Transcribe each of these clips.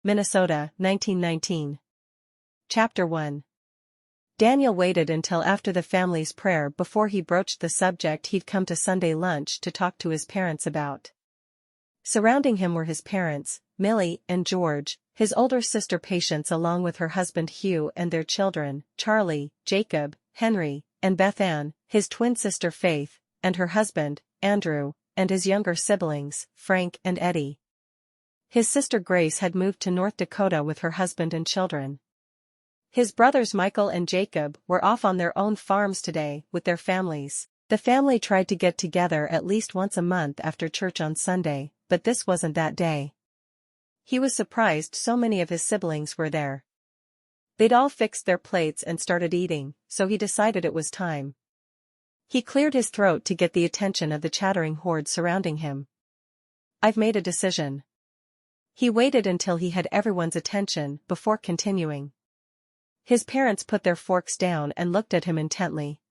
Minnesota, 1919. Chapter 1. Daniel waited until after the family's prayer before he broached the subject he'd come to Sunday lunch to talk to his parents about. Surrounding him were his parents, Millie and George, his older sister Patience along with her husband Hugh and their children, Charlie, Jacob, Henry, and Beth Ann, his twin sister Faith, and her husband, Andrew, and his younger siblings, Frank and Eddie. His sister Grace had moved to North Dakota with her husband and children. His brothers Michael and Jacob were off on their own farms today with their families. The family tried to get together at least once a month after church on Sunday, but this wasn't that day. He was surprised so many of his siblings were there. They'd all fixed their plates and started eating, so he decided it was time. He cleared his throat to get the attention of the chattering horde surrounding him. "I've made a decision." He waited until he had everyone's attention before continuing. His parents put their forks down and looked at him intently.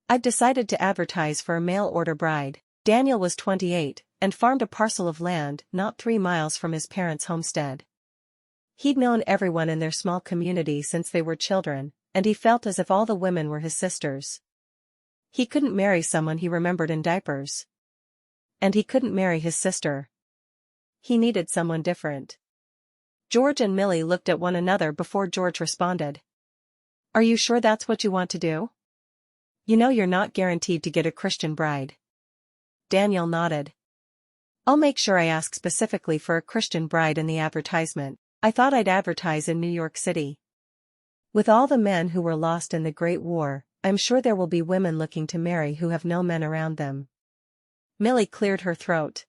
"I've decided to advertise for a mail-order bride." Daniel was 28, and farmed a parcel of land not 3 miles from his parents' homestead. He'd known everyone in their small community since they were children, and he felt as if all the women were his sisters. He couldn't marry someone he remembered in diapers. And he couldn't marry his sister. He needed someone different. George and Millie looked at one another before George responded. "Are you sure that's what you want to do? You know you're not guaranteed to get a Christian bride." Daniel nodded. "I'll make sure I ask specifically for a Christian bride in the advertisement. I thought I'd advertise in New York City. With all the men who were lost in the Great War, I'm sure there will be women looking to marry who have no men around them." Millie cleared her throat.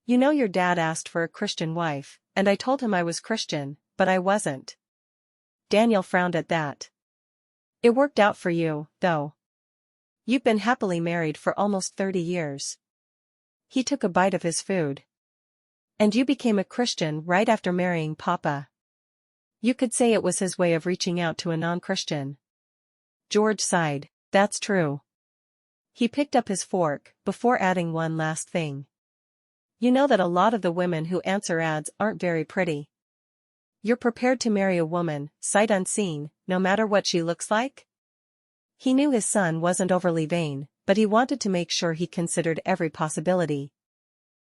"You know your dad asked for a Christian wife, and I told him I was Christian, but I wasn't." Daniel frowned at that. "It worked out for you, though. You've been happily married for almost 30 years. He took a bite of his food. "And you became a Christian right after marrying Papa. You could say it was his way of reaching out to a non-Christian." George sighed. "That's true." He picked up his fork, before adding one last thing. "You know that a lot of the women who answer ads aren't very pretty. You're prepared to marry a woman, sight unseen, no matter what she looks like?" He knew his son wasn't overly vain, but he wanted to make sure he considered every possibility.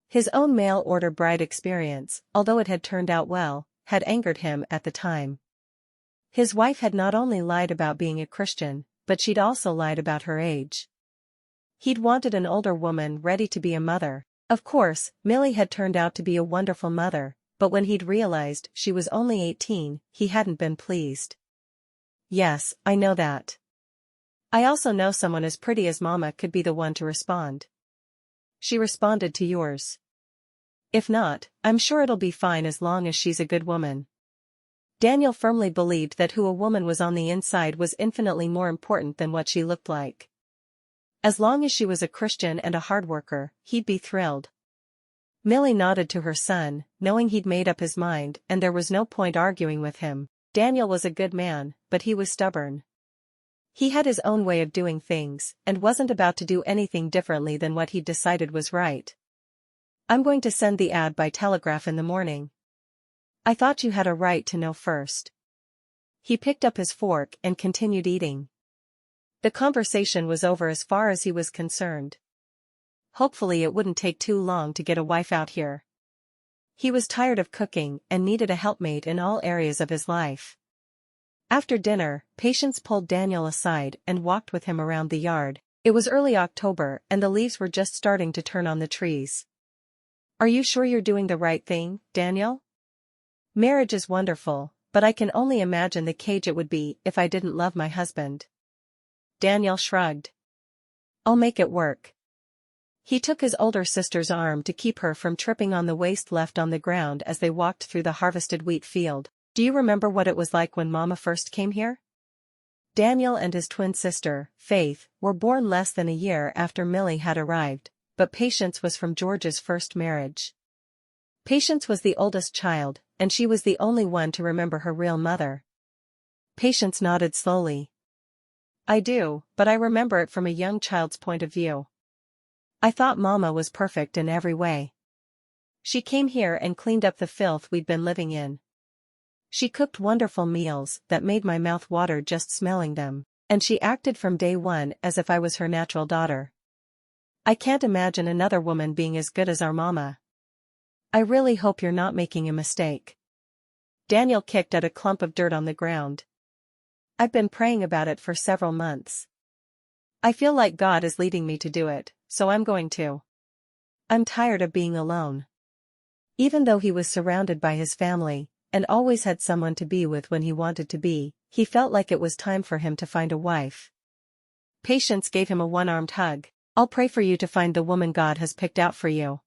His own mail-order bride experience, although it had turned out well, had angered him at the time. His wife had not only lied about being a Christian, but she'd also lied about her age. He'd wanted an older woman ready to be a mother. Of course, Millie had turned out to be a wonderful mother, but when he'd realized she was only 18, he hadn't been pleased. "Yes, I know that. I also know someone as pretty as Mama could be the one to respond. She responded to yours. If not, I'm sure it'll be fine as long as she's a good woman." Daniel firmly believed that who a woman was on the inside was infinitely more important than what she looked like. As long as she was a Christian and a hard worker, he'd be thrilled. Millie nodded to her son, knowing he'd made up his mind and there was no point arguing with him. Daniel was a good man, but he was stubborn. He had his own way of doing things, and wasn't about to do anything differently than what he'd decided was right. "I'm going to send the ad by telegraph in the morning. I thought you had a right to know first." He picked up his fork and continued eating. The conversation was over as far as he was concerned. Hopefully it wouldn't take too long to get a wife out here. He was tired of cooking and needed a helpmate in all areas of his life. After dinner, Patience pulled Daniel aside and walked with him around the yard. It was early October and the leaves were just starting to turn on the trees. "Are you sure you're doing the right thing, Daniel? Marriage is wonderful, but I can only imagine the cage it would be if I didn't love my husband." Daniel shrugged. "I'll make it work." He took his older sister's arm to keep her from tripping on the waste left on the ground as they walked through the harvested wheat field. "Do you remember what it was like when Mama first came here?" Daniel and his twin sister, Faith, were born less than a year after Millie had arrived, but Patience was from George's first marriage. Patience was the oldest child, and she was the only one to remember her real mother. Patience nodded slowly. "I do, but I remember it from a young child's point of view. I thought Mama was perfect in every way. She came here and cleaned up the filth we'd been living in. She cooked wonderful meals that made my mouth water just smelling them, and she acted from day one as if I was her natural daughter. I can't imagine another woman being as good as our mama. I really hope you're not making a mistake. Daniel kicked at a clump of dirt on the ground. I've been praying about it for several months. I feel like God is leading me to do it, so I'm going to. I'm tired of being alone. Even though he was surrounded by his family, and always had someone to be with when he wanted to be, he felt like it was time for him to find a wife. Patience gave him a one-armed hug. I'll pray for you to find the woman God has picked out for you.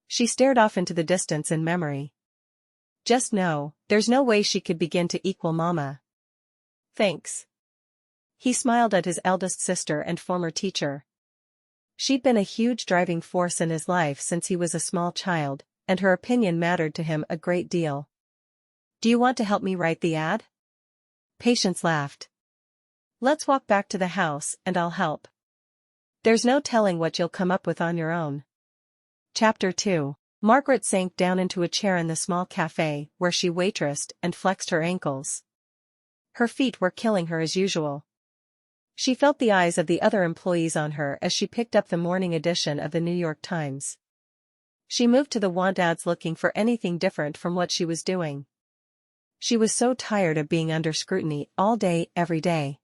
She stared off into the distance in memory. Just know, there's no way she could begin to equal Mama. Thanks. He smiled at his eldest sister and former teacher. She'd been a huge driving force in his life since he was a small child, and her opinion mattered to him a great deal. Do you want to help me write the ad? Patience laughed. Let's walk back to the house and I'll help. There's no telling what you'll come up with on your own. Chapter 2. Margaret sank down into a chair in the small cafe where she waitressed and flexed her ankles. Her feet were killing her as usual. She felt the eyes of the other employees on her as she picked up the morning edition of the New York Times. She moved to the want ads looking for anything different from what she was doing. She was so tired of being under scrutiny all day, every day.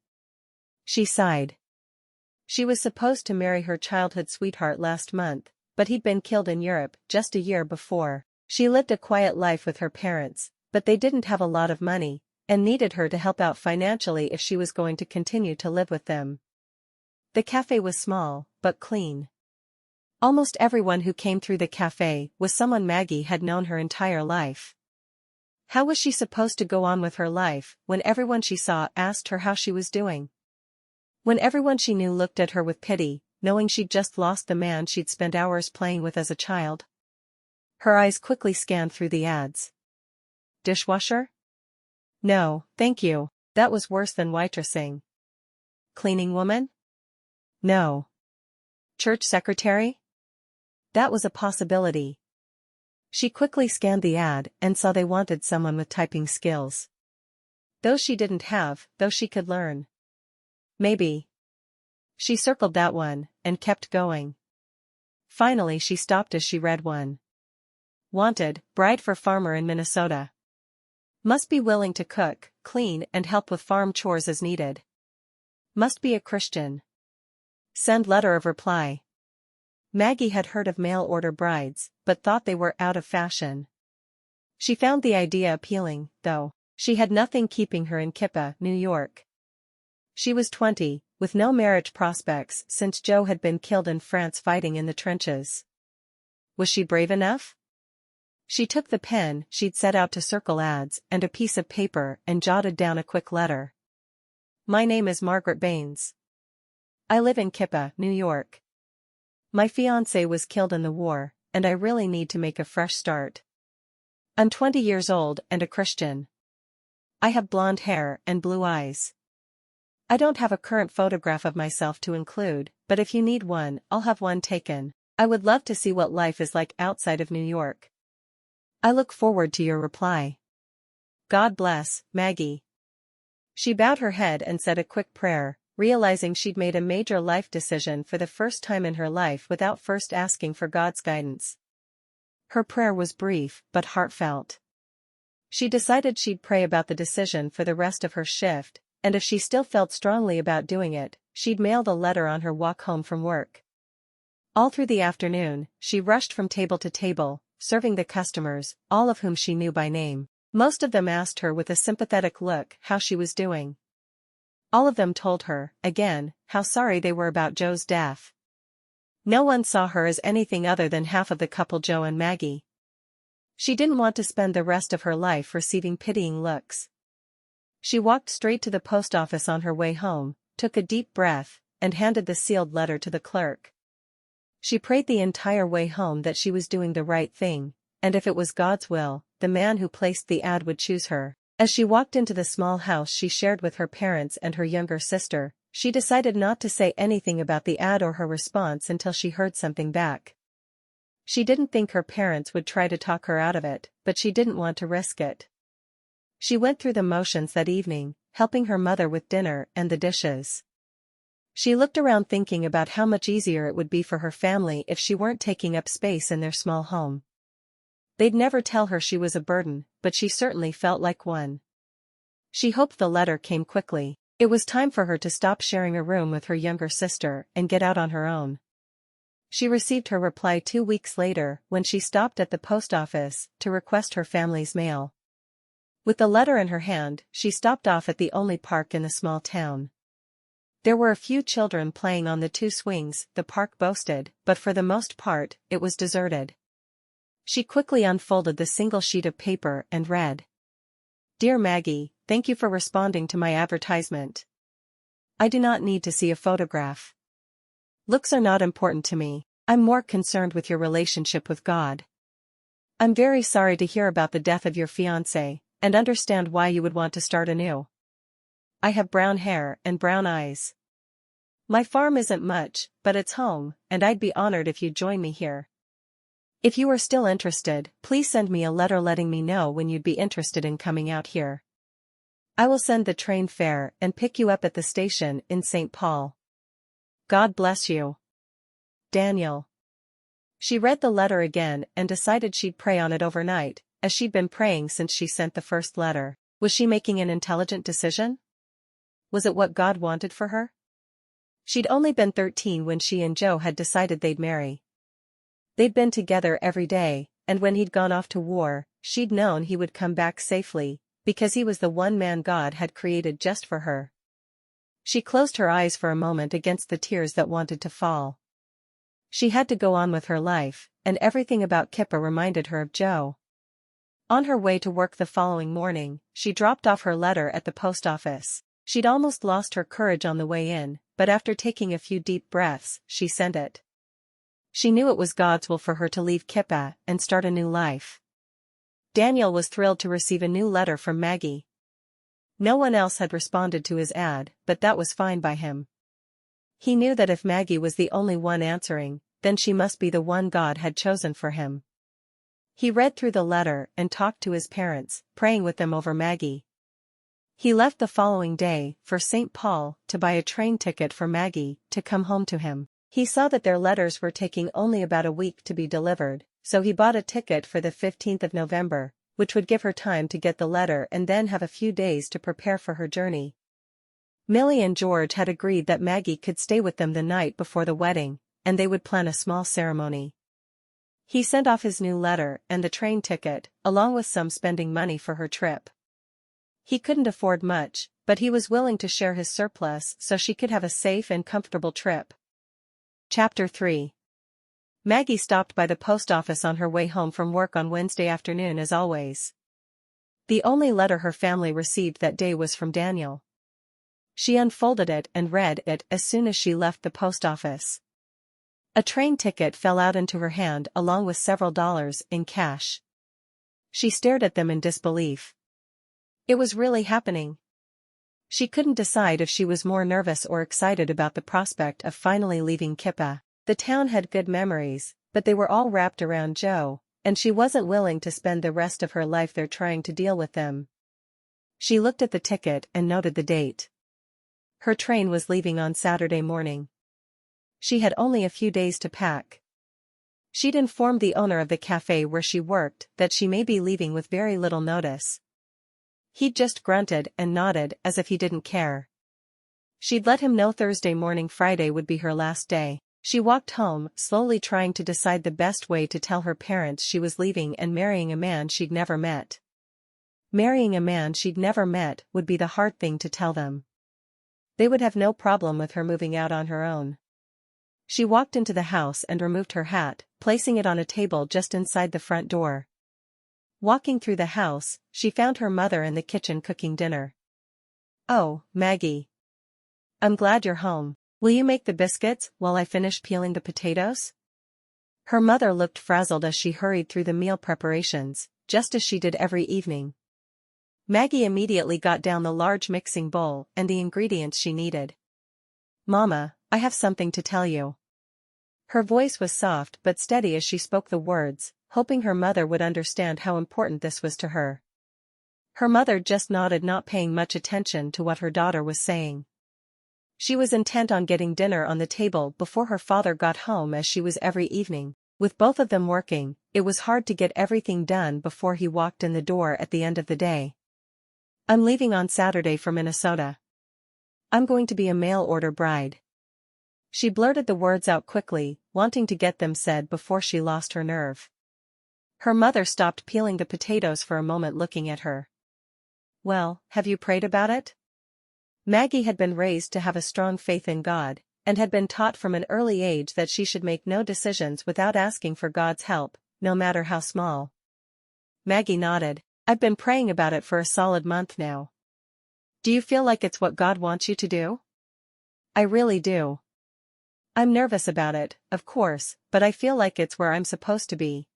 She sighed. She was supposed to marry her childhood sweetheart last month, but he'd been killed in Europe just a year before. She lived a quiet life with her parents, but they didn't have a lot of money, and needed her to help out financially if she was going to continue to live with them. The cafe was small, but clean. Almost everyone who came through the cafe was someone Maggie had known her entire life. How was she supposed to go on with her life when everyone she saw asked her how she was doing? When everyone she knew looked at her with pity, knowing she'd just lost the man she'd spent hours playing with as a child? Her eyes quickly scanned through the ads. Dishwasher? No, thank you, that was worse than waitressing. Cleaning woman? No. Church secretary? That was a possibility. She quickly scanned the ad and saw they wanted someone with typing skills. Those she didn't have, though she could learn. Maybe. She circled that one, and kept going. Finally she stopped as she read one. Wanted, bride for farmer in Minnesota. Must be willing to cook, clean and help with farm chores as needed. Must be a Christian. Send letter of reply. Maggie had heard of mail-order brides, but thought they were out of fashion. She found the idea appealing, though. She had nothing keeping her in Kippa, New York. She was 20, with no marriage prospects since Joe had been killed in France fighting in the trenches. Was she brave enough? She took the pen she'd set out to circle ads and a piece of paper and jotted down a quick letter. My name is Margaret Baines. I live in Kippa, New York. My fiancé was killed in the war, and I really need to make a fresh start. I'm 20 years old and a Christian. I have blonde hair and blue eyes. I don't have a current photograph of myself to include, but if you need one, I'll have one taken. I would love to see what life is like outside of New York. I look forward to your reply. God bless, Maggie. She bowed her head and said a quick prayer, realizing she'd made a major life decision for the first time in her life without first asking for God's guidance. Her prayer was brief but heartfelt. She decided she'd pray about the decision for the rest of her shift, and if she still felt strongly about doing it, she'd mail the letter on her walk home from work. All through the afternoon, she rushed from table to table, serving the customers, all of whom she knew by name. Most of them asked her with a sympathetic look how she was doing. All of them told her, again, how sorry they were about Joe's death. No one saw her as anything other than half of the couple Joe and Maggie. She didn't want to spend the rest of her life receiving pitying looks. She walked straight to the post office on her way home, took a deep breath, and handed the sealed letter to the clerk. She prayed the entire way home that she was doing the right thing, and if it was God's will, the man who placed the ad would choose her. As she walked into the small house she shared with her parents and her younger sister, she decided not to say anything about the ad or her response until she heard something back. She didn't think her parents would try to talk her out of it, but she didn't want to risk it. She went through the motions that evening, helping her mother with dinner and the dishes. She looked around thinking about how much easier it would be for her family if she weren't taking up space in their small home. They'd never tell her she was a burden, but she certainly felt like one. She hoped the letter came quickly. It was time for her to stop sharing a room with her younger sister and get out on her own. She received her reply 2 weeks later when she stopped at the post office to request her family's mail. With the letter in her hand, she stopped off at the only park in the small town. There were a few children playing on the 2 swings the park boasted, but for the most part, it was deserted. She quickly unfolded the single sheet of paper and read. Dear Maggie, thank you for responding to my advertisement. I do not need to see a photograph. Looks are not important to me, I'm more concerned with your relationship with God. I'm very sorry to hear about the death of your fiancé, and understand why you would want to start anew. I have brown hair and brown eyes. My farm isn't much, but it's home, and I'd be honored if you'd join me here. If you are still interested, please send me a letter letting me know when you'd be interested in coming out here. I will send the train fare and pick you up at the station in St. Paul. God bless you. Daniel. She read the letter again and decided she'd pray on it overnight, as she'd been praying since she sent the first letter. Was she making an intelligent decision? Was it what God wanted for her? She'd only been 13 when she and Joe had decided they'd marry. They'd been together every day, and when he'd gone off to war, she'd known he would come back safely, because he was the one man God had created just for her. She closed her eyes for a moment against the tears that wanted to fall. She had to go on with her life, and everything about Kippa reminded her of Joe. On her way to work the following morning, she dropped off her letter at the post office. She'd almost lost her courage on the way in, but after taking a few deep breaths, she sent it. She knew it was God's will for her to leave Kippa and start a new life. Daniel was thrilled to receive a new letter from Maggie. No one else had responded to his ad, but that was fine by him. He knew that if Maggie was the only one answering, then she must be the one God had chosen for him. He read through the letter and talked to his parents, praying with them over Maggie. He left the following day for St. Paul to buy a train ticket for Maggie to come home to him. He saw that their letters were taking only about a week to be delivered, so he bought a ticket for the 15th of November, which would give her time to get the letter and then have a few days to prepare for her journey. Millie and George had agreed that Maggie could stay with them the night before the wedding, and they would plan a small ceremony. He sent off his new letter and the train ticket, along with some spending money for her trip. He couldn't afford much, but he was willing to share his surplus so she could have a safe and comfortable trip. Chapter 3. Maggie stopped by the post office on her way home from work on Wednesday afternoon as always. The only letter her family received that day was from Daniel. She unfolded it and read it as soon as she left the post office. A train ticket fell out into her hand along with several dollars in cash. She stared at them in disbelief. It was really happening. She couldn't decide if she was more nervous or excited about the prospect of finally leaving Kippa. The town had good memories, but they were all wrapped around Joe, and she wasn't willing to spend the rest of her life there trying to deal with them. She looked at the ticket and noted the date. Her train was leaving on Saturday morning. She had only a few days to pack. She'd informed the owner of the cafe where she worked that she may be leaving with very little notice. He'd just grunted and nodded as if he didn't care. She'd let him know Thursday morning Friday would be her last day. She walked home, slowly trying to decide the best way to tell her parents she was leaving and marrying a man she'd never met. Marrying a man she'd never met would be the hard thing to tell them. They would have no problem with her moving out on her own. She walked into the house and removed her hat, placing it on a table just inside the front door. Walking through the house, she found her mother in the kitchen cooking dinner. "Oh, Maggie. I'm glad you're home. Will you make the biscuits while I finish peeling the potatoes?" Her mother looked frazzled as she hurried through the meal preparations, just as she did every evening. Maggie immediately got down the large mixing bowl and the ingredients she needed. "Mama, I have something to tell you." Her voice was soft but steady as she spoke the words, hoping her mother would understand how important this was to her. Her mother just nodded, not paying much attention to what her daughter was saying. She was intent on getting dinner on the table before her father got home, as she was every evening. With both of them working, it was hard to get everything done before he walked in the door at the end of the day. "I'm leaving on Saturday for Minnesota. I'm going to be a mail-order bride." She blurted the words out quickly, wanting to get them said before she lost her nerve. Her mother stopped peeling the potatoes for a moment, looking at her. "Well, have you prayed about it?" Maggie had been raised to have a strong faith in God, and had been taught from an early age that she should make no decisions without asking for God's help, no matter how small. Maggie nodded. "I've been praying about it for a solid month now." "Do you feel like it's what God wants you to do?" "I really do. I'm nervous about it, of course, but I feel like it's where I'm supposed to be."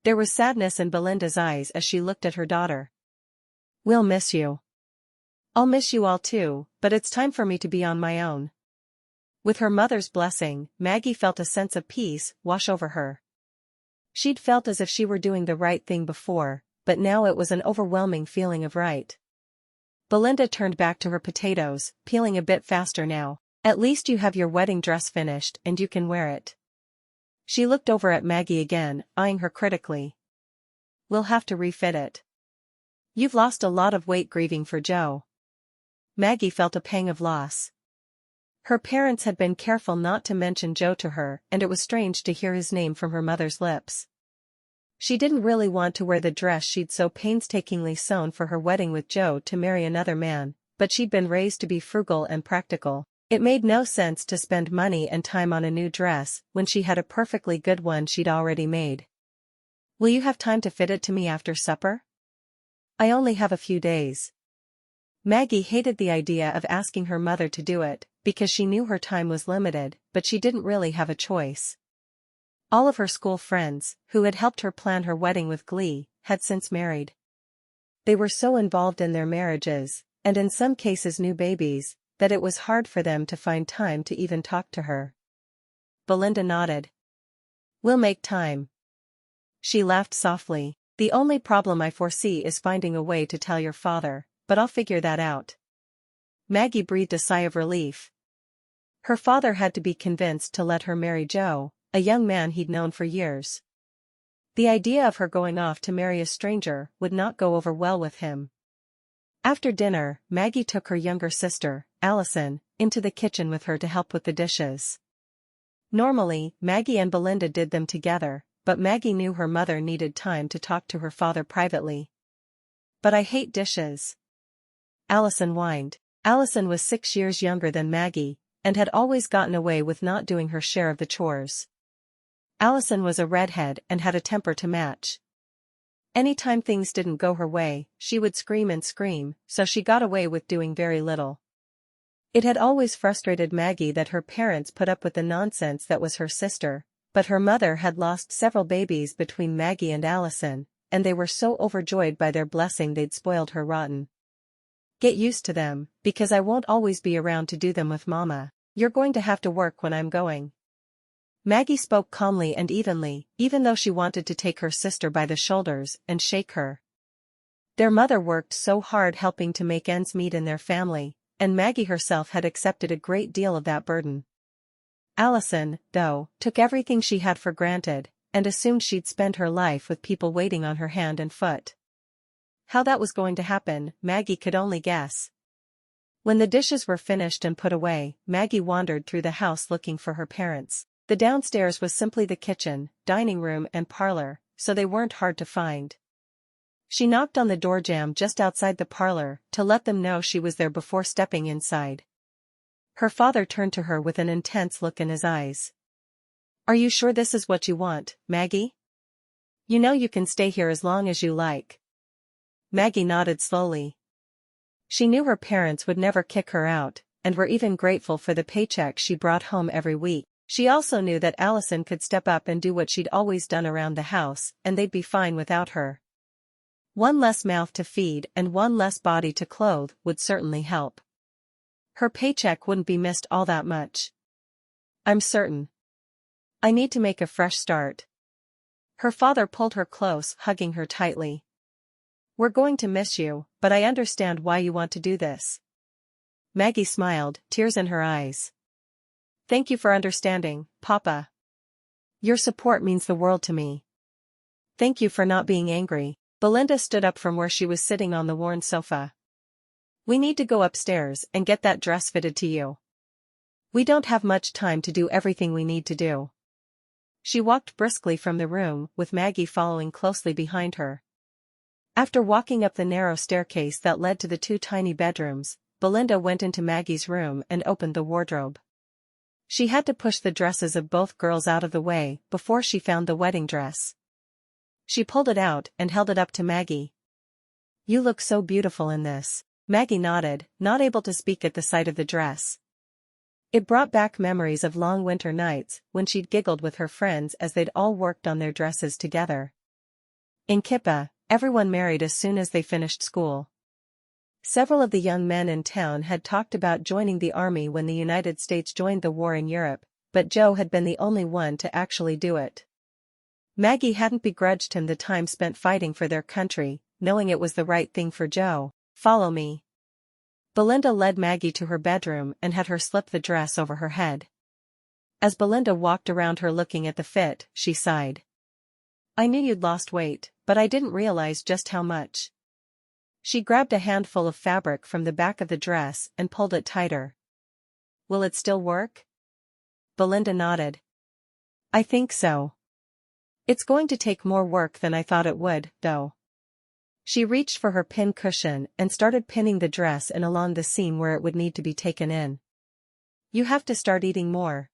There was sadness in Belinda's eyes as she looked at her daughter. "We'll miss you." "I'll miss you all too, but it's time for me to be on my own." With her mother's blessing, Maggie felt a sense of peace wash over her. She'd felt as if she were doing the right thing before, but now it was an overwhelming feeling of right. Belinda turned back to her potatoes, peeling a bit faster now. "At least you have your wedding dress finished and you can wear it." She looked over at Maggie again, eyeing her critically. "We'll have to refit it. You've lost a lot of weight grieving for Joe." Maggie felt a pang of loss. Her parents had been careful not to mention Joe to her, and it was strange to hear his name from her mother's lips. She didn't really want to wear the dress she'd so painstakingly sewn for her wedding with Joe to marry another man, but she'd been raised to be frugal and practical. It made no sense to spend money and time on a new dress when she had a perfectly good one she'd already made. "Will you have time to fit it to me after supper?" "I only have a few days." Maggie hated the idea of asking her mother to do it, because she knew her time was limited, but she didn't really have a choice. All of her school friends, who had helped her plan her wedding with glee, had since married. They were so involved in their marriages, and in some cases new babies, that it was hard for them to find time to even talk to her. Belinda nodded. "We'll make time." She laughed softly. "The only problem I foresee is finding a way to tell your father, but I'll figure that out." Maggie breathed a sigh of relief. Her father had to be convinced to let her marry Joe, a young man he'd known for years. The idea of her going off to marry a stranger would not go over well with him. After dinner, Maggie took her younger sister, Allison, into the kitchen with her to help with the dishes. Normally, Maggie and Belinda did them together, but Maggie knew her mother needed time to talk to her father privately. "But I hate dishes," Allison whined. Allison was 6 years younger than Maggie, and had always gotten away with not doing her share of the chores. Allison was a redhead and had a temper to match. Anytime things didn't go her way, she would scream and scream, so she got away with doing very little. It had always frustrated Maggie that her parents put up with the nonsense that was her sister, but her mother had lost several babies between Maggie and Allison, and they were so overjoyed by their blessing they'd spoiled her rotten. "Get used to them, because I won't always be around to do them with Mama. You're going to have to work when I'm going." Maggie spoke calmly and evenly, even though she wanted to take her sister by the shoulders and shake her. Their mother worked so hard helping to make ends meet in their family, and Maggie herself had accepted a great deal of that burden. Allison, though, took everything she had for granted, and assumed she'd spend her life with people waiting on her hand and foot. How that was going to happen, Maggie could only guess. When the dishes were finished and put away, Maggie wandered through the house looking for her parents. The downstairs was simply the kitchen, dining room and parlor, so they weren't hard to find. She knocked on the door jamb just outside the parlor to let them know she was there before stepping inside. Her father turned to her with an intense look in his eyes. "Are you sure this is what you want, Maggie? You know you can stay here as long as you like." Maggie nodded slowly. She knew her parents would never kick her out, and were even grateful for the paycheck she brought home every week. She also knew that Allison could step up and do what she'd always done around the house, and they'd be fine without her. One less mouth to feed and one less body to clothe would certainly help. Her paycheck wouldn't be missed all that much. "I'm certain." I need to make a fresh start. Her father pulled her close, hugging her tightly. We're going to miss you, but I understand why you want to do this. Maggie smiled, tears in her eyes. Thank you for understanding, Papa. Your support means the world to me. Thank you for not being angry. Belinda stood up from where she was sitting on the worn sofa. We need to go upstairs and get that dress fitted to you. We don't have much time to do everything we need to do. She walked briskly from the room, with Maggie following closely behind her. After walking up the narrow staircase that led to the two tiny bedrooms, Belinda went into Maggie's room and opened the wardrobe. She had to push the dresses of both girls out of the way before she found the wedding dress. She pulled it out and held it up to Maggie. You look so beautiful in this. Maggie nodded, not able to speak at the sight of the dress. It brought back memories of long winter nights when she'd giggled with her friends as they'd all worked on their dresses together. In Kippa, everyone married as soon as they finished school. Several of the young men in town had talked about joining the army when the United States joined the war in Europe, but Joe had been the only one to actually do it. Maggie hadn't begrudged him the time spent fighting for their country, knowing it was the right thing for Joe. Follow me. Belinda led Maggie to her bedroom and had her slip the dress over her head. As Belinda walked around her looking at the fit, she sighed. I knew you'd lost weight, but I didn't realize just how much. She grabbed a handful of fabric from the back of the dress and pulled it tighter. Will it still work? Belinda nodded. I think so. It's going to take more work than I thought it would, though. She reached for her pin cushion and started pinning the dress in along the seam where it would need to be taken in. You have to start eating more.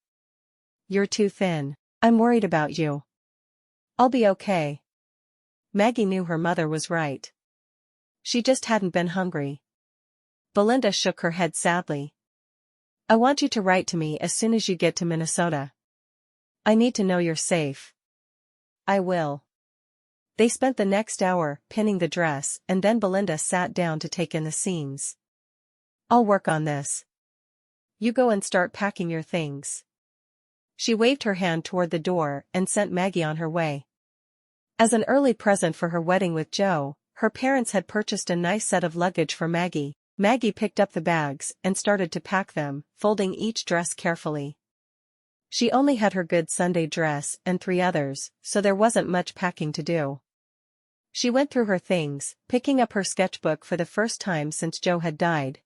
You're too thin. I'm worried about you. I'll be okay. Maggie knew her mother was right. She just hadn't been hungry. Belinda shook her head sadly. I want you to write to me as soon as you get to Minnesota. I need to know you're safe. I will. They spent the next hour pinning the dress, and then Belinda sat down to take in the seams. I'll work on this. You go and start packing your things. She waved her hand toward the door and sent Maggie on her way. As an early present for her wedding with Joe, her parents had purchased a nice set of luggage for Maggie. Maggie picked up the bags and started to pack them, folding each dress carefully. She only had her good Sunday dress and 3 others, so there wasn't much packing to do. She went through her things, picking up her sketchbook for the first time since Joe had died.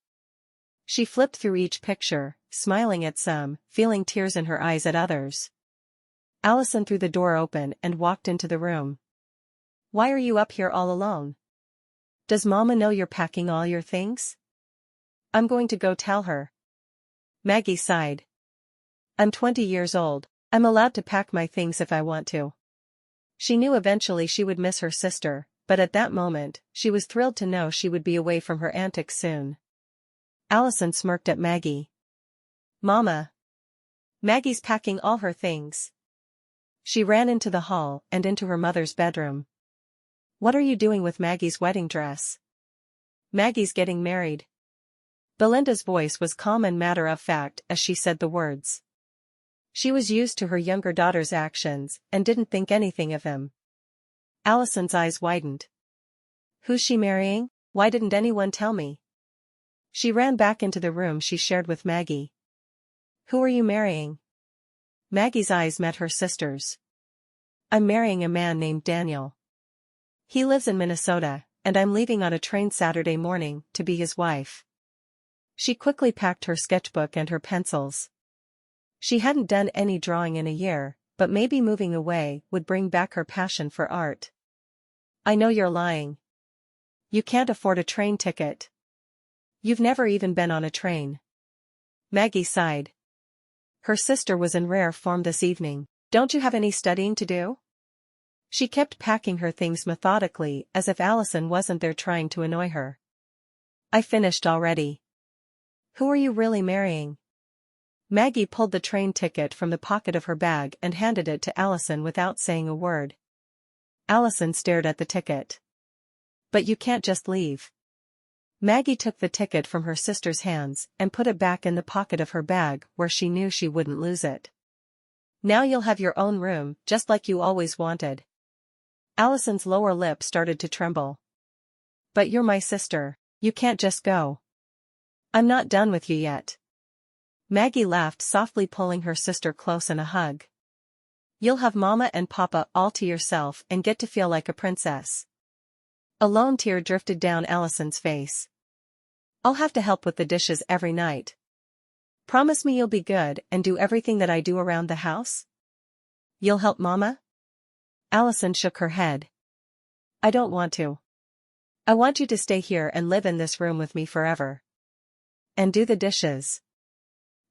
She flipped through each picture, smiling at some, feeling tears in her eyes at others. Allison threw the door open and walked into the room. Why are you up here all alone? Does Mama know you're packing all your things? I'm going to go tell her. Maggie sighed. I'm 20 years old. I'm allowed to pack my things if I want to. She knew eventually she would miss her sister, but at that moment, she was thrilled to know she would be away from her antics soon. Allison smirked at Maggie. Mama. Maggie's packing all her things. She ran into the hall and into her mother's bedroom. What are you doing with Maggie's wedding dress? Maggie's getting married. Belinda's voice was calm and matter-of-fact as she said the words. She was used to her younger daughter's actions and didn't think anything of him. Allison's eyes widened. Who's she marrying? Why didn't anyone tell me? She ran back into the room she shared with Maggie. Who are you marrying? Maggie's eyes met her sister's. I'm marrying a man named Daniel. He lives in Minnesota, and I'm leaving on a train Saturday morning to be his wife. She quickly packed her sketchbook and her pencils. She hadn't done any drawing in a year, but maybe moving away would bring back her passion for art. I know you're lying. You can't afford a train ticket. You've never even been on a train. Maggie sighed. Her sister was in rare form this evening. Don't you have any studying to do? She kept packing her things methodically as if Allison wasn't there trying to annoy her. I finished already. Who are you really marrying? Maggie pulled the train ticket from the pocket of her bag and handed it to Allison without saying a word. Allison stared at the ticket. But you can't just leave. Maggie took the ticket from her sister's hands and put it back in the pocket of her bag where she knew she wouldn't lose it. Now you'll have your own room, just like you always wanted. Allison's lower lip started to tremble. But you're my sister. You can't just go. I'm not done with you yet. Maggie laughed softly, pulling her sister close in a hug. You'll have Mama and Papa all to yourself and get to feel like a princess. A lone tear drifted down Allison's face. I'll have to help with the dishes every night. Promise me you'll be good and do everything that I do around the house? You'll help Mama? Allison shook her head. I don't want to. I want you to stay here and live in this room with me forever. And do the dishes.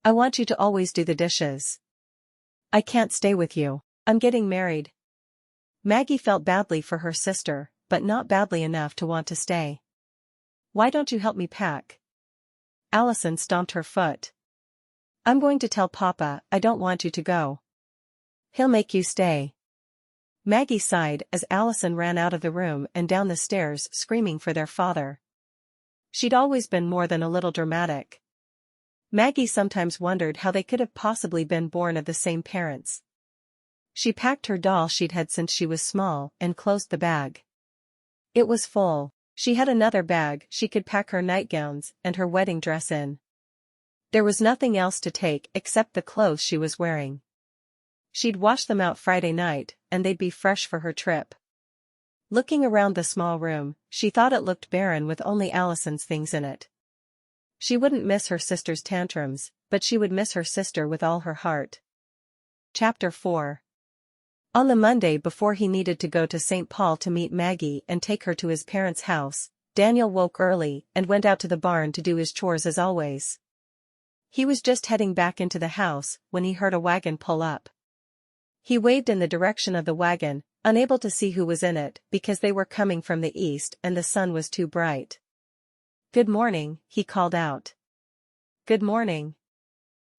I want you to always do the dishes. I can't stay with you. I'm getting married. Maggie felt badly for her sister, but not badly enough to want to stay. Why don't you help me pack? Allison stomped her foot. I'm going to tell Papa I don't want you to go. He'll make you stay. Maggie sighed as Allison ran out of the room and down the stairs screaming for their father. She'd always been more than a little dramatic. Maggie sometimes wondered how they could have possibly been born of the same parents. She packed her doll she'd had since she was small and closed the bag. It was full. She had another bag she could pack her nightgowns and her wedding dress in. There was nothing else to take except the clothes she was wearing. She'd wash them out Friday night, and they'd be fresh for her trip. Looking around the small room, she thought it looked barren with only Allison's things in it. She wouldn't miss her sister's tantrums, but she would miss her sister with all her heart. Chapter 4. On the Monday before he needed to go to St. Paul to meet Maggie and take her to his parents' house, Daniel woke early and went out to the barn to do his chores as always. He was just heading back into the house when he heard a wagon pull up. He waved in the direction of the wagon, unable to see who was in it because they were coming from the east and the sun was too bright. Good morning, he called out. Good morning.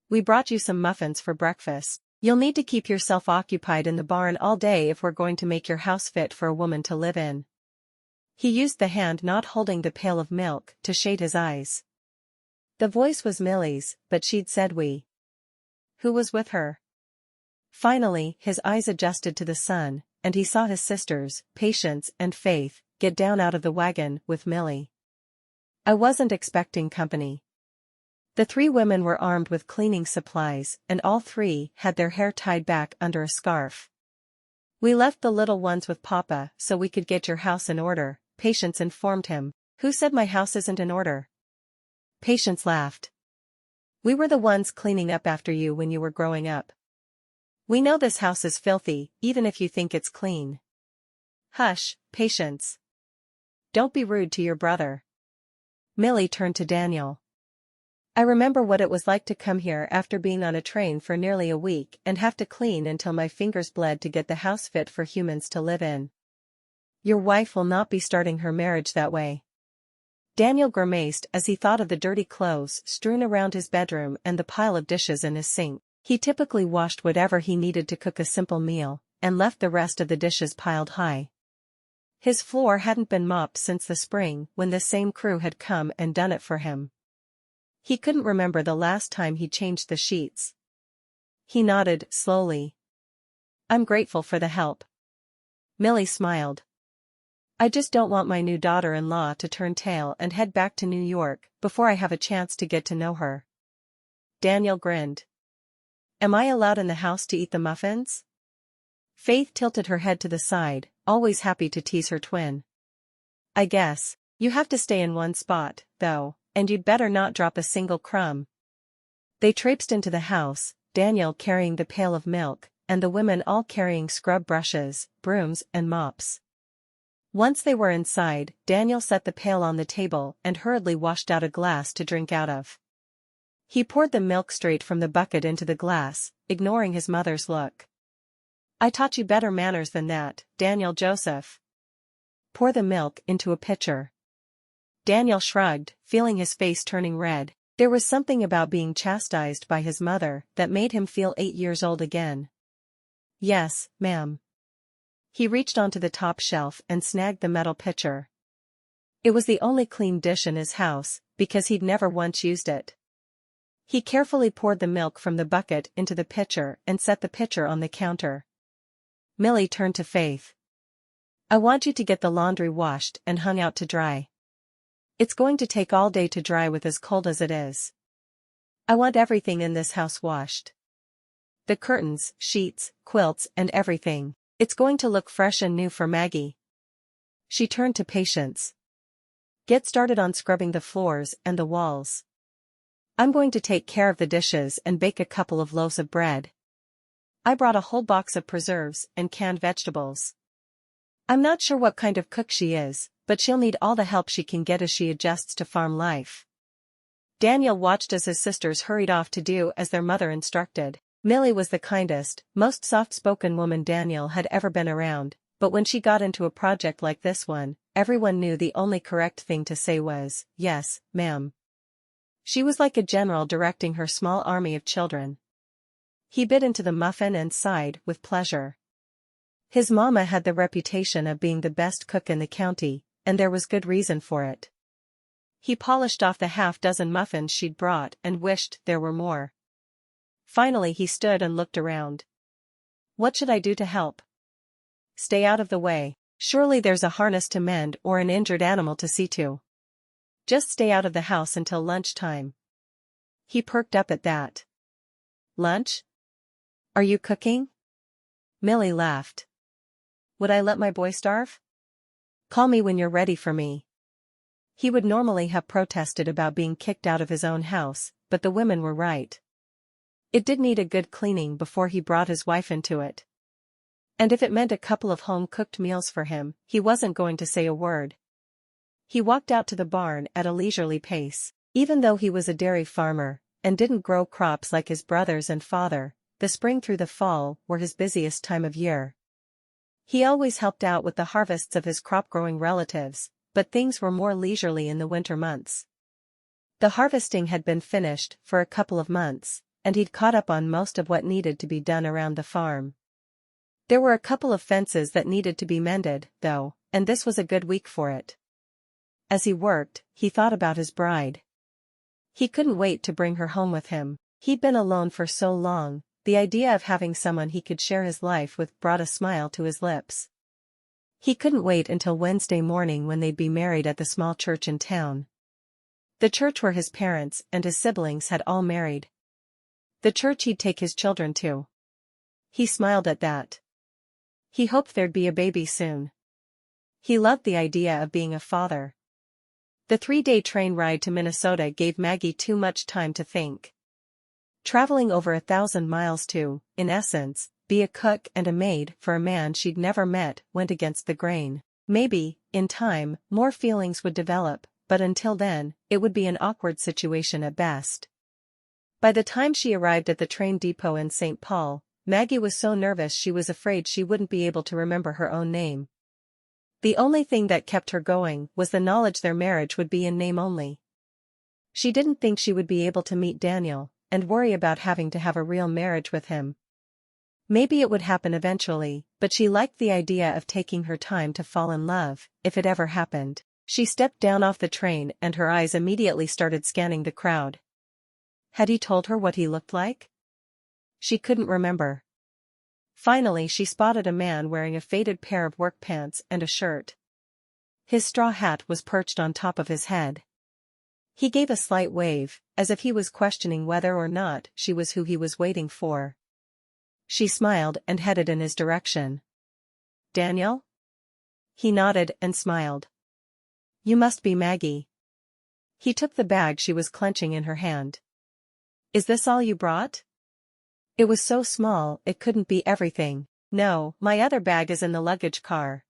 We brought you some muffins for breakfast. You'll need to keep yourself occupied in the barn all day if we're going to make your house fit for a woman to live in. He used the hand not holding the pail of milk to shade his eyes. The voice was Millie's, but she'd said we. Who was with her? Finally, his eyes adjusted to the sun, and he saw his sisters, Patience and Faith, get down out of the wagon with Millie. I wasn't expecting company. The three women were armed with cleaning supplies, and all three had their hair tied back under a scarf. We left the little ones with Papa so we could get your house in order, Patience informed him. Who said my house isn't in order? Patience laughed. We were the ones cleaning up after you when you were growing up. We know this house is filthy, even if you think it's clean. Hush, Patience. Don't be rude to your brother. Millie turned to Daniel. I remember what it was like to come here after being on a train for nearly a week and have to clean until my fingers bled to get the house fit for humans to live in. Your wife will not be starting her marriage that way. Daniel grimaced as he thought of the dirty clothes strewn around his bedroom and the pile of dishes in his sink. He typically washed whatever he needed to cook a simple meal, and left the rest of the dishes piled high. His floor hadn't been mopped since the spring when this same crew had come and done it for him. He couldn't remember the last time he changed the sheets. He nodded slowly. I'm grateful for the help. Millie smiled. I just don't want my new daughter-in-law to turn tail and head back to New York before I have a chance to get to know her. Daniel grinned. Am I allowed in the house to eat the muffins? Faith tilted her head to the side, always happy to tease her twin. I guess. You have to stay in one spot, though, and you'd better not drop a single crumb. They traipsed into the house, Daniel carrying the pail of milk, and the women all carrying scrub brushes, brooms, and mops. Once they were inside, Daniel set the pail on the table and hurriedly washed out a glass to drink out of. He poured the milk straight from the bucket into the glass, ignoring his mother's look. I taught you better manners than that, Daniel Joseph. Pour the milk into a pitcher. Daniel shrugged, feeling his face turning red. There was something about being chastised by his mother that made him feel 8 years old again. Yes, ma'am. He reached onto the top shelf and snagged the metal pitcher. It was the only clean dish in his house, because he'd never once used it. He carefully poured the milk from the bucket into the pitcher and set the pitcher on the counter. Millie turned to Faith. I want you to get the laundry washed and hung out to dry. It's going to take all day to dry with as cold as it is. I want everything in this house washed. The curtains, sheets, quilts, and everything. It's going to look fresh and new for Maggie. She turned to Patience. Get started on scrubbing the floors and the walls. I'm going to take care of the dishes and bake a couple of loaves of bread. I brought a whole box of preserves and canned vegetables. I'm not sure what kind of cook she is, but she'll need all the help she can get as she adjusts to farm life. Daniel watched as his sisters hurried off to do as their mother instructed. Millie was the kindest, most soft-spoken woman Daniel had ever been around, but when she got into a project like this one, everyone knew the only correct thing to say was, "Yes, ma'am." She was like a general directing her small army of children. He bit into the muffin and sighed with pleasure. His mama had the reputation of being the best cook in the county, and there was good reason for it. He polished off the half-dozen muffins she'd brought and wished there were more. Finally he stood and looked around. What should I do to help? Stay out of the way. Surely there's a harness to mend or an injured animal to see to. Just stay out of the house until lunchtime. He perked up at that. Lunch? Are you cooking? Millie laughed. Would I let my boy starve? Call me when you're ready for me. He would normally have protested about being kicked out of his own house, but the women were right. It did need a good cleaning before he brought his wife into it. And if it meant a couple of home-cooked meals for him, he wasn't going to say a word. He walked out to the barn at a leisurely pace. Even though he was a dairy farmer, and didn't grow crops like his brothers and father, the spring through the fall were his busiest time of year. He always helped out with the harvests of his crop-growing relatives, but things were more leisurely in the winter months. The harvesting had been finished for a couple of months, and he'd caught up on most of what needed to be done around the farm. There were a couple of fences that needed to be mended, though, and this was a good week for it. As he worked, he thought about his bride. He couldn't wait to bring her home with him. He'd been alone for so long, the idea of having someone he could share his life with brought a smile to his lips. He couldn't wait until Wednesday morning when they'd be married at the small church in town. The church where his parents and his siblings had all married. The church he'd take his children to. He smiled at that. He hoped there'd be a baby soon. He loved the idea of being a father. The 3-day train ride to Minnesota gave Maggie too much time to think. Traveling over 1,000 miles to, in essence, be a cook and a maid for a man she'd never met went against the grain. Maybe, in time, more feelings would develop, but until then, it would be an awkward situation at best. By the time she arrived at the train depot in St. Paul, Maggie was so nervous she was afraid she wouldn't be able to remember her own name. The only thing that kept her going was the knowledge their marriage would be in name only. She didn't think she would be able to meet Daniel, and worry about having to have a real marriage with him. Maybe it would happen eventually, but she liked the idea of taking her time to fall in love, if it ever happened. She stepped down off the train and her eyes immediately started scanning the crowd. Had he told her what he looked like? She couldn't remember. Finally she spotted a man wearing a faded pair of work pants and a shirt. His straw hat was perched on top of his head. He gave a slight wave, as if he was questioning whether or not she was who he was waiting for. She smiled and headed in his direction. "Daniel?" He nodded and smiled. "You must be Maggie." He took the bag she was clenching in her hand. "Is this all you brought?" It was so small it couldn't be everything. "No, my other bag is in the luggage car."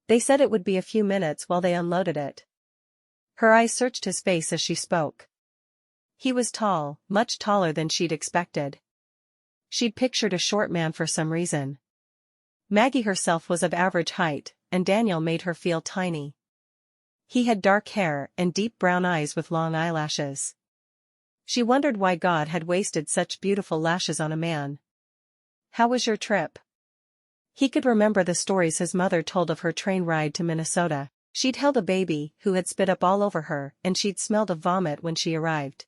They said it would be a few minutes while they unloaded it. Her eyes searched his face as she spoke. He was tall, much taller than she'd expected. She'd pictured a short man for some reason. Maggie herself was of average height, and Daniel made her feel tiny. He had dark hair and deep brown eyes with long eyelashes. She wondered why God had wasted such beautiful lashes on a man. "How was your trip?" He could remember the stories his mother told of her train ride to Minnesota. She'd held a baby who had spit up all over her and she'd smelled of vomit when she arrived.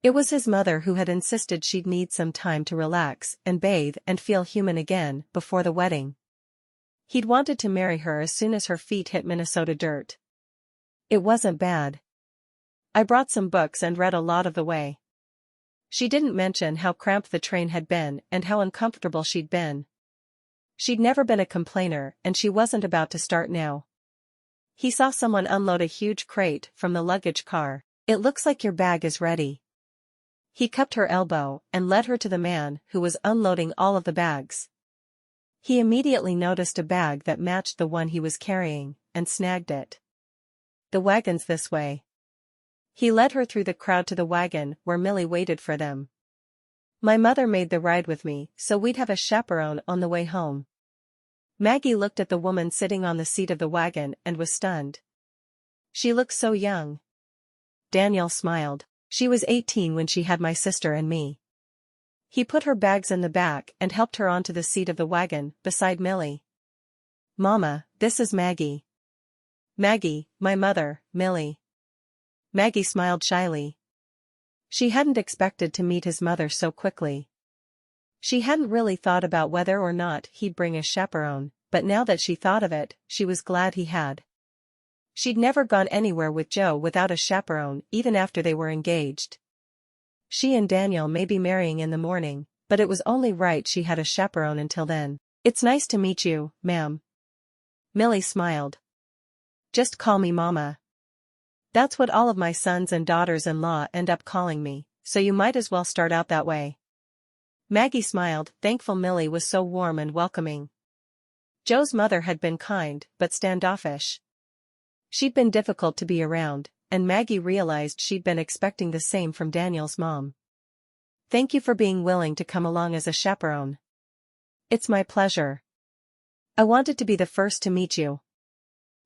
It was his mother who had insisted she'd need some time to relax and bathe and feel human again before the wedding. He'd wanted to marry her as soon as her feet hit Minnesota dirt. It wasn't bad. I brought some books and read a lot of the way. She didn't mention how cramped the train had been and how uncomfortable she'd been. She'd never been a complainer, and she wasn't about to start now. He saw someone unload a huge crate from the luggage car. "It looks like your bag is ready." He cupped her elbow and led her to the man who was unloading all of the bags. He immediately noticed a bag that matched the one he was carrying, and snagged it. "The wagon's this way." He led her through the crowd to the wagon where Millie waited for them. "My mother made the ride with me, so we'd have a chaperone on the way home." Maggie looked at the woman sitting on the seat of the wagon and was stunned. She looked so young. Daniel smiled. "She was 18 when she had my sister and me." He put her bags in the back and helped her onto the seat of the wagon, beside Millie. "Mama, this is Maggie." "Maggie, my mother, Millie." Maggie smiled shyly. She hadn't expected to meet his mother so quickly. She hadn't really thought about whether or not he'd bring a chaperone, but now that she thought of it, she was glad he had. She'd never gone anywhere with Joe without a chaperone, even after they were engaged. She and Daniel may be marrying in the morning, but it was only right she had a chaperone until then. "It's nice to meet you, ma'am." Millie smiled. "Just call me Mama. That's what all of my sons and daughters-in-law end up calling me, so you might as well start out that way." Maggie smiled, thankful Millie was so warm and welcoming. Joe's mother had been kind, but standoffish. She'd been difficult to be around, and Maggie realized she'd been expecting the same from Daniel's mom. "Thank you for being willing to come along as a chaperone." "It's my pleasure. I wanted to be the first to meet you."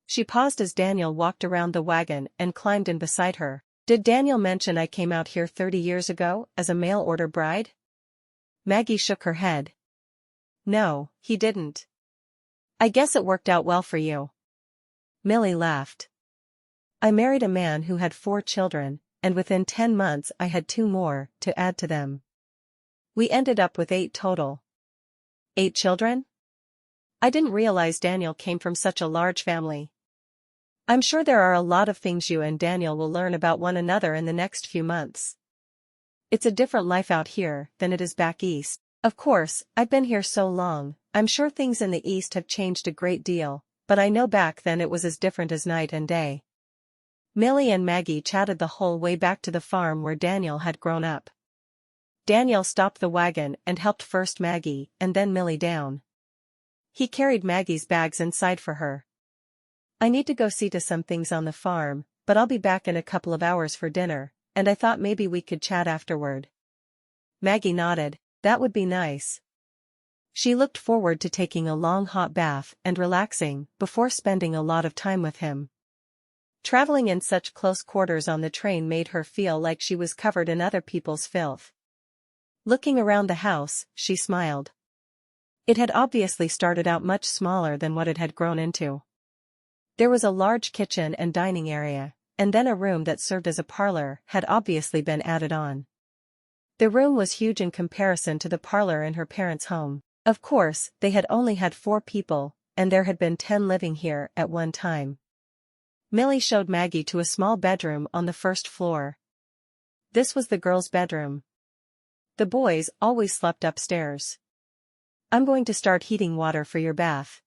She paused as Daniel walked around the wagon and climbed in beside her. "Did Daniel mention I came out here 30 years ago as a mail-order bride?" Maggie shook her head. "No, he didn't. I guess it worked out well for you." Millie laughed. "I married a man who had 4 children, and within 10 months I had 2 more to add to them. We ended up with 8 total." "8 children? I didn't realize Daniel came from such a large family." "I'm sure there are a lot of things you and Daniel will learn about one another in the next few months. It's a different life out here than it is back east. Of course, I've been here so long, I'm sure things in the east have changed a great deal, but I know back then it was as different as night and day." Millie and Maggie chatted the whole way back to the farm where Daniel had grown up. Daniel stopped the wagon and helped first Maggie and then Millie down. He carried Maggie's bags inside for her. "I need to go see to some things on the farm, but I'll be back in a couple of hours for dinner, and I thought maybe we could chat afterward." Maggie nodded. That would be nice. She looked forward to taking a long hot bath and relaxing before spending a lot of time with him. Traveling in such close quarters on the train made her feel like she was covered in other people's filth. Looking around the house, she smiled. It had obviously started out much smaller than what it had grown into. There was a large kitchen and dining area, and then a room that served as a parlor had obviously been added on. The room was huge in comparison to the parlor in her parents' home. Of course, they had only had 4 people, and there had been 10 living here at one time. Millie showed Maggie to a small bedroom on the first floor. This was the girls' bedroom. The boys always slept upstairs. "I'm going to start heating water for your bath.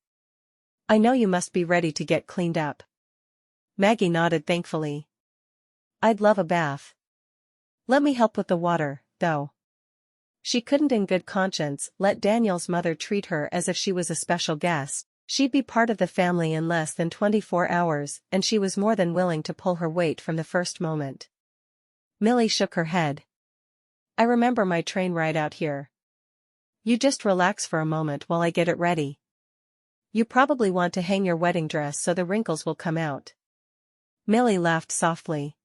I know you must be ready to get cleaned up." Maggie nodded thankfully. "I'd love a bath. Let me help with the water, though." She couldn't in good conscience let Daniel's mother treat her as if she was a special guest. She'd be part of the family in less than 24 hours, and she was more than willing to pull her weight from the first moment. Millie shook her head. "I remember my train ride out here. You just relax for a moment while I get it ready. You probably want to hang your wedding dress so the wrinkles will come out." Millie laughed softly.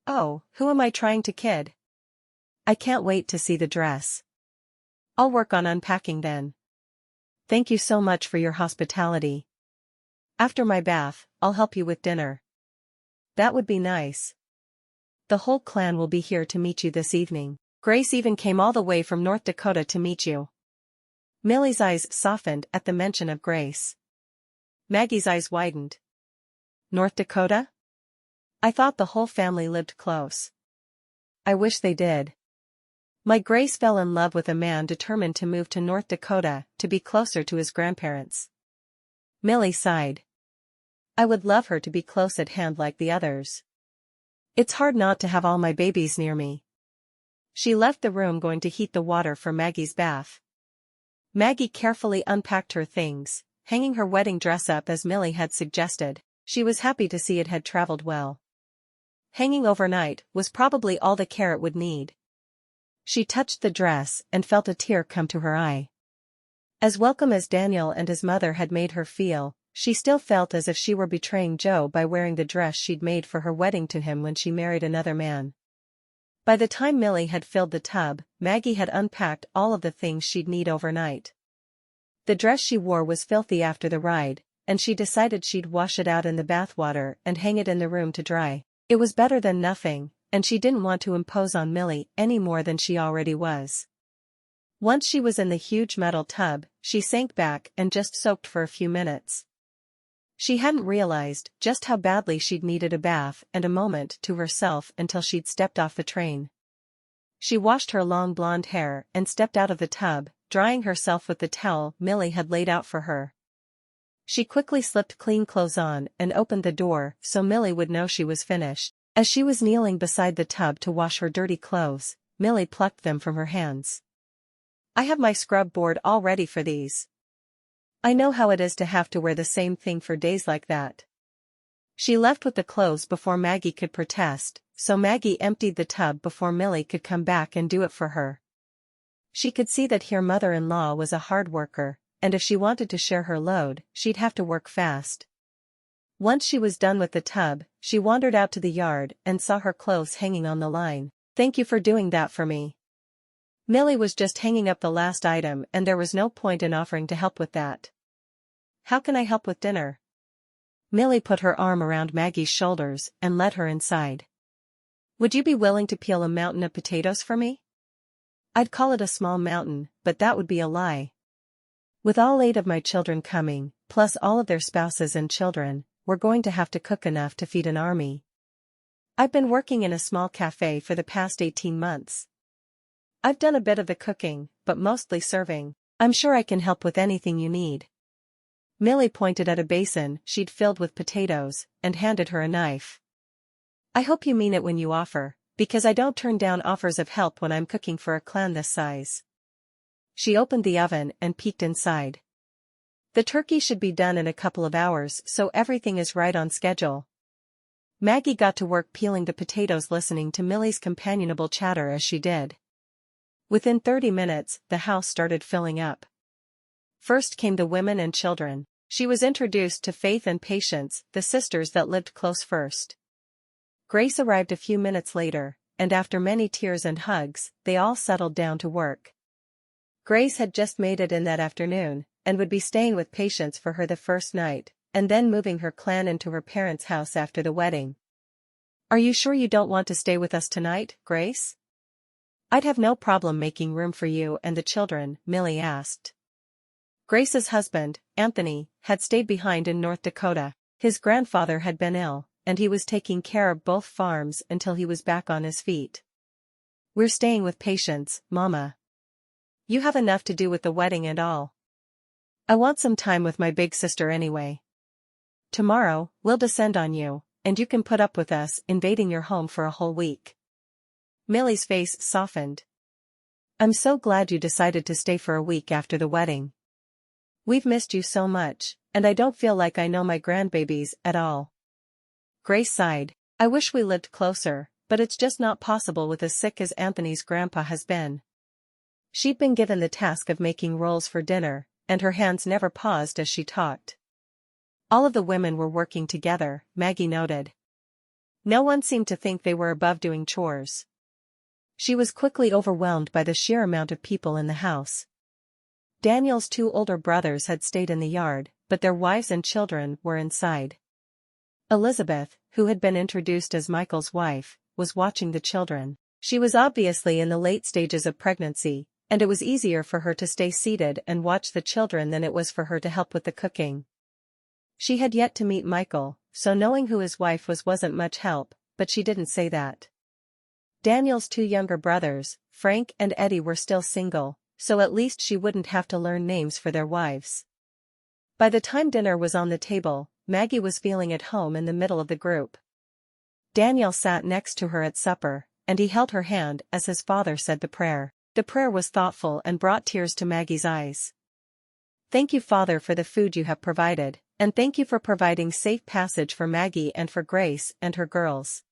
"Oh, who am I trying to kid? I can't wait to see the dress. I'll work on unpacking then. Thank you so much for your hospitality. After my bath, I'll help you with dinner." "That would be nice." The whole clan will be here to meet you this evening. Grace even came all the way from North Dakota to meet you." Millie's eyes softened at the mention of Grace. Maggie's eyes widened. "North Dakota? I thought the whole family lived close." "I wish they did. My Grace fell in love with a man determined to move to North Dakota to be closer to his grandparents." Millie sighed. "I would love her to be close at hand like the others. It's hard not to have all my babies near me." She left the room going to heat the water for Maggie's bath. Maggie carefully unpacked her things, hanging her wedding dress up as Millie had suggested. She was happy to see it had traveled well. Hanging overnight was probably all the care it would need. She touched the dress and felt a tear come to her eye. As welcome as Daniel and his mother had made her feel, she still felt as if she were betraying Joe by wearing the dress she'd made for her wedding to him when she married another man. By the time Millie had filled the tub, Maggie had unpacked all of the things she'd need overnight. The dress she wore was filthy after the ride, and she decided she'd wash it out in the bathwater and hang it in the room to dry. It was better than nothing, and she didn't want to impose on Millie any more than she already was. Once she was in the huge metal tub, she sank back and just soaked for a few minutes. She hadn't realized just how badly she'd needed a bath and a moment to herself until she'd stepped off the train. She washed her long blonde hair and stepped out of the tub, drying herself with the towel Millie had laid out for her. She quickly slipped clean clothes on and opened the door so Millie would know she was finished. As she was kneeling beside the tub to wash her dirty clothes, Millie plucked them from her hands. "I have my scrub board all ready for these. I know how it is to have to wear the same thing for days like that." She left with the clothes before Maggie could protest, so Maggie emptied the tub before Millie could come back and do it for her. She could see that her mother-in-law was a hard worker, and if she wanted to share her load, she'd have to work fast. Once she was done with the tub, she wandered out to the yard and saw her clothes hanging on the line. "Thank you for doing that for me." Millie was just hanging up the last item and there was no point in offering to help with that. "How can I help with dinner?" Millie put her arm around Maggie's shoulders and led her inside. "Would you be willing to peel a mountain of potatoes for me?" "I'd call it a small mountain, but that would be a lie. With all 8 of my children coming, plus all of their spouses and children, we're going to have to cook enough to feed an army. I've been working in a small cafe for the past 18 months. I've done a bit of the cooking, but mostly serving. I'm sure I can help with anything you need." Millie pointed at a basin she'd filled with potatoes and handed her a knife. "I hope you mean it when you offer, because I don't turn down offers of help when I'm cooking for a clan this size." She opened the oven and peeked inside. The turkey should be done in a couple of hours, so everything is right on schedule. Maggie got to work peeling the potatoes, listening to Millie's companionable chatter as she did. Within 30 minutes, the house started filling up. First came the women and children. She was introduced to Faith and Patience, the sisters that lived close first. Grace arrived a few minutes later, and after many tears and hugs, they all settled down to work. Grace had just made it in that afternoon, and would be staying with Patience for her the first night, and then moving her clan into her parents' house after the wedding. "Are you sure you don't want to stay with us tonight, Grace?" "I'd have no problem making room for you and the children," Millie asked. Grace's husband, Anthony, had stayed behind in North Dakota. His grandfather had been ill, and he was taking care of both farms until he was back on his feet. "We're staying with Patience, Mama. You have enough to do with the wedding and all. I want some time with my big sister anyway. Tomorrow, we'll descend on you, and you can put up with us invading your home for a whole week." Millie's face softened. "I'm so glad you decided to stay for a week after the wedding. We've missed you so much, and I don't feel like I know my grandbabies at all." Grace sighed. "I wish we lived closer, but it's just not possible with as sick as Anthony's grandpa has been." She'd been given the task of making rolls for dinner, and her hands never paused as she talked. All of the women were working together, Maggie noted. No one seemed to think they were above doing chores. She was quickly overwhelmed by the sheer amount of people in the house. Daniel's 2 older brothers had stayed in the yard, but their wives and children were inside. Elizabeth, who had been introduced as Michael's wife, was watching the children. She was obviously in the late stages of pregnancy, and it was easier for her to stay seated and watch the children than it was for her to help with the cooking. She had yet to meet Michael, so knowing who his wife was wasn't much help, but she didn't say that. Daniel's two younger brothers, Frank and Eddie, were still single, so at least she wouldn't have to learn names for their wives. By the time dinner was on the table, Maggie was feeling at home in the middle of the group. Daniel sat next to her at supper, and he held her hand as his father said the prayer. The prayer was thoughtful and brought tears to Maggie's eyes. "Thank you, Father, for the food you have provided, and thank you for providing safe passage for Maggie and for Grace and her girls.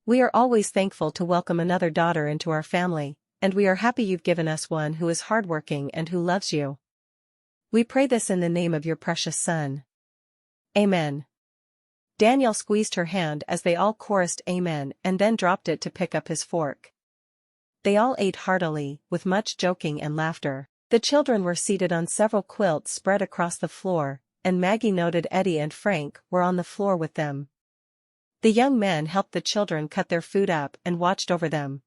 We are always thankful to welcome another daughter into our family, and we are happy you've given us one who is hardworking and who loves you. We pray this in the name of your precious Son. Amen." Daniel squeezed her hand as they all chorused amen and then dropped it to pick up his fork. They all ate heartily, with much joking and laughter. The children were seated on several quilts spread across the floor, and Maggie noted Eddie and Frank were on the floor with them. The young men helped the children cut their food up and watched over them.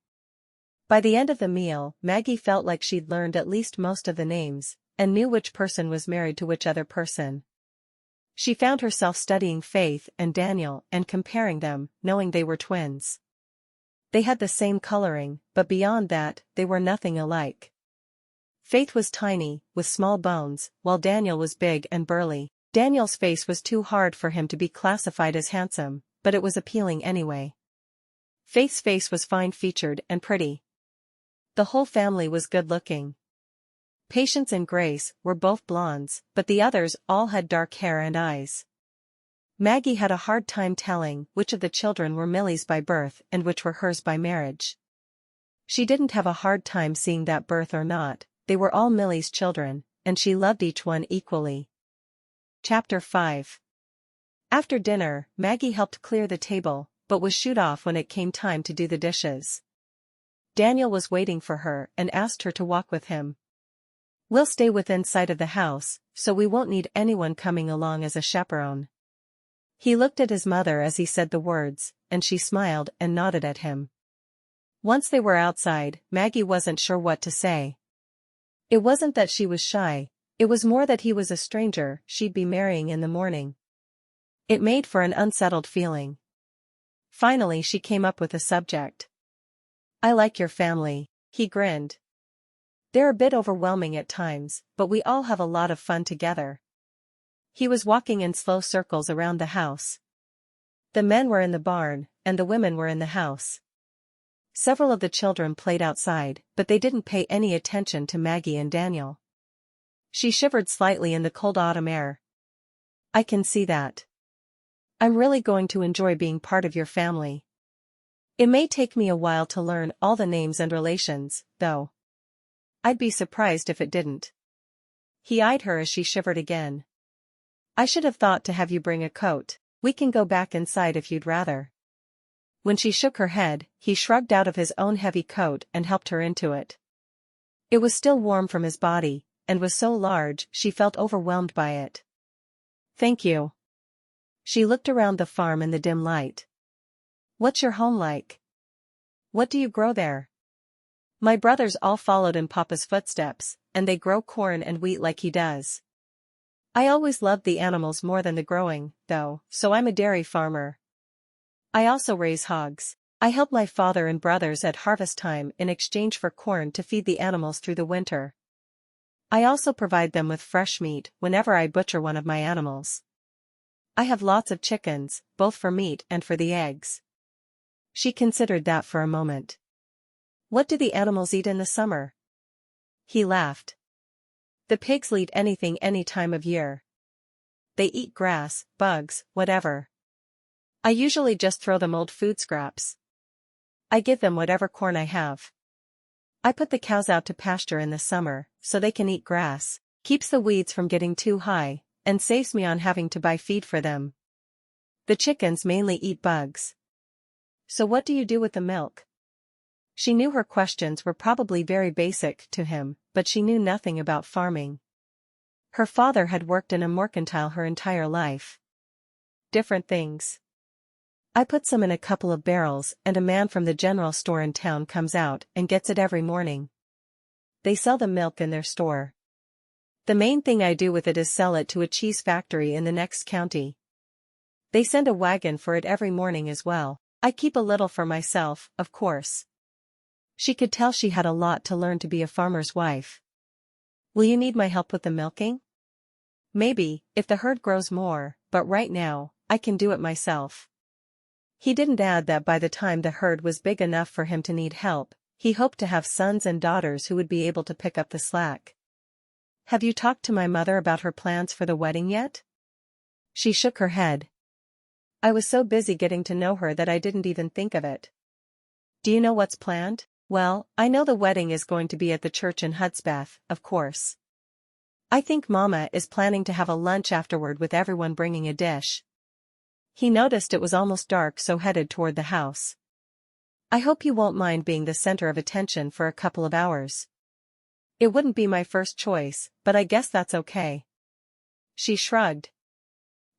By the end of the meal, Maggie felt like she'd learned at least most of the names, and knew which person was married to which other person. She found herself studying Faith and Daniel and comparing them, knowing they were twins. They had the same coloring, but beyond that, they were nothing alike. Faith was tiny, with small bones, while Daniel was big and burly. Daniel's face was too hard for him to be classified as handsome, but it was appealing anyway. Faith's face was fine-featured and pretty. The whole family was good-looking. Patience and Grace were both blondes, but the others all had dark hair and eyes. Maggie had a hard time telling which of the children were Millie's by birth and which were hers by marriage. She didn't have a hard time seeing that birth or not, they were all Millie's children, and she loved each one equally. Chapter 5. After dinner, Maggie helped clear the table, but was shooed off when it came time to do the dishes. Daniel was waiting for her and asked her to walk with him. "We'll stay within sight of the house, so we won't need anyone coming along as a chaperone." He looked at his mother as he said the words, and she smiled and nodded at him. Once they were outside, Maggie wasn't sure what to say. It wasn't that she was shy, it was more that he was a stranger she'd be marrying in the morning. It made for an unsettled feeling. Finally she came up with a subject. "I like your family," he grinned. "They're a bit overwhelming at times, but we all have a lot of fun together." He was walking in slow circles around the house. The men were in the barn, and the women were in the house. Several of the children played outside, but they didn't pay any attention to Maggie and Daniel. She shivered slightly in the cold autumn air. "I can see that. I'm really going to enjoy being part of your family. It may take me a while to learn all the names and relations, though. I'd be surprised if it didn't." He eyed her as she shivered again. "I should have thought to have you bring a coat. We can go back inside if you'd rather." When she shook her head, he shrugged out of his own heavy coat and helped her into it. It was still warm from his body, and was so large she felt overwhelmed by it. "Thank you." She looked around the farm in the dim light. "What's your home like? What do you grow there?" "My brothers all followed in Papa's footsteps, and they grow corn and wheat like he does. I always loved the animals more than the growing, though, so I'm a dairy farmer. I also raise hogs. I help my father and brothers at harvest time in exchange for corn to feed the animals through the winter. I also provide them with fresh meat whenever I butcher one of my animals. I have lots of chickens, both for meat and for the eggs." She considered that for a moment. "What do the animals eat in the summer?" He laughed. "The pigs eat anything any time of year. They eat grass, bugs, whatever. I usually just throw them old food scraps. I give them whatever corn I have. I put the cows out to pasture in the summer, so they can eat grass, keeps the weeds from getting too high, and saves me on having to buy feed for them. The chickens mainly eat bugs." "So what do you do with the milk?" She knew her questions were probably very basic to him, but she knew nothing about farming. Her father had worked in a mercantile her entire life. "Different things. I put some in a couple of barrels and a man from the general store in town comes out and gets it every morning. They sell the milk in their store. The main thing I do with it is sell it to a cheese factory in the next county. They send a wagon for it every morning as well. I keep a little for myself, of course. She could tell she had a lot to learn to be a farmer's wife. Will you need my help with the milking? Maybe, if the herd grows more, but right now, I can do it myself. He didn't add that by the time the herd was big enough for him to need help, he hoped to have sons and daughters who would be able to pick up the slack. Have you talked to my mother about her plans for the wedding yet? She shook her head. I was so busy getting to know her that I didn't even think of it. Do you know what's planned? Well, I know the wedding is going to be at the church in Hudspeth, of course. I think Mama is planning to have a lunch afterward with everyone bringing a dish. He noticed it was almost dark, so headed toward the house. I hope you won't mind being the center of attention for a couple of hours. It wouldn't be my first choice, but I guess that's okay. She shrugged.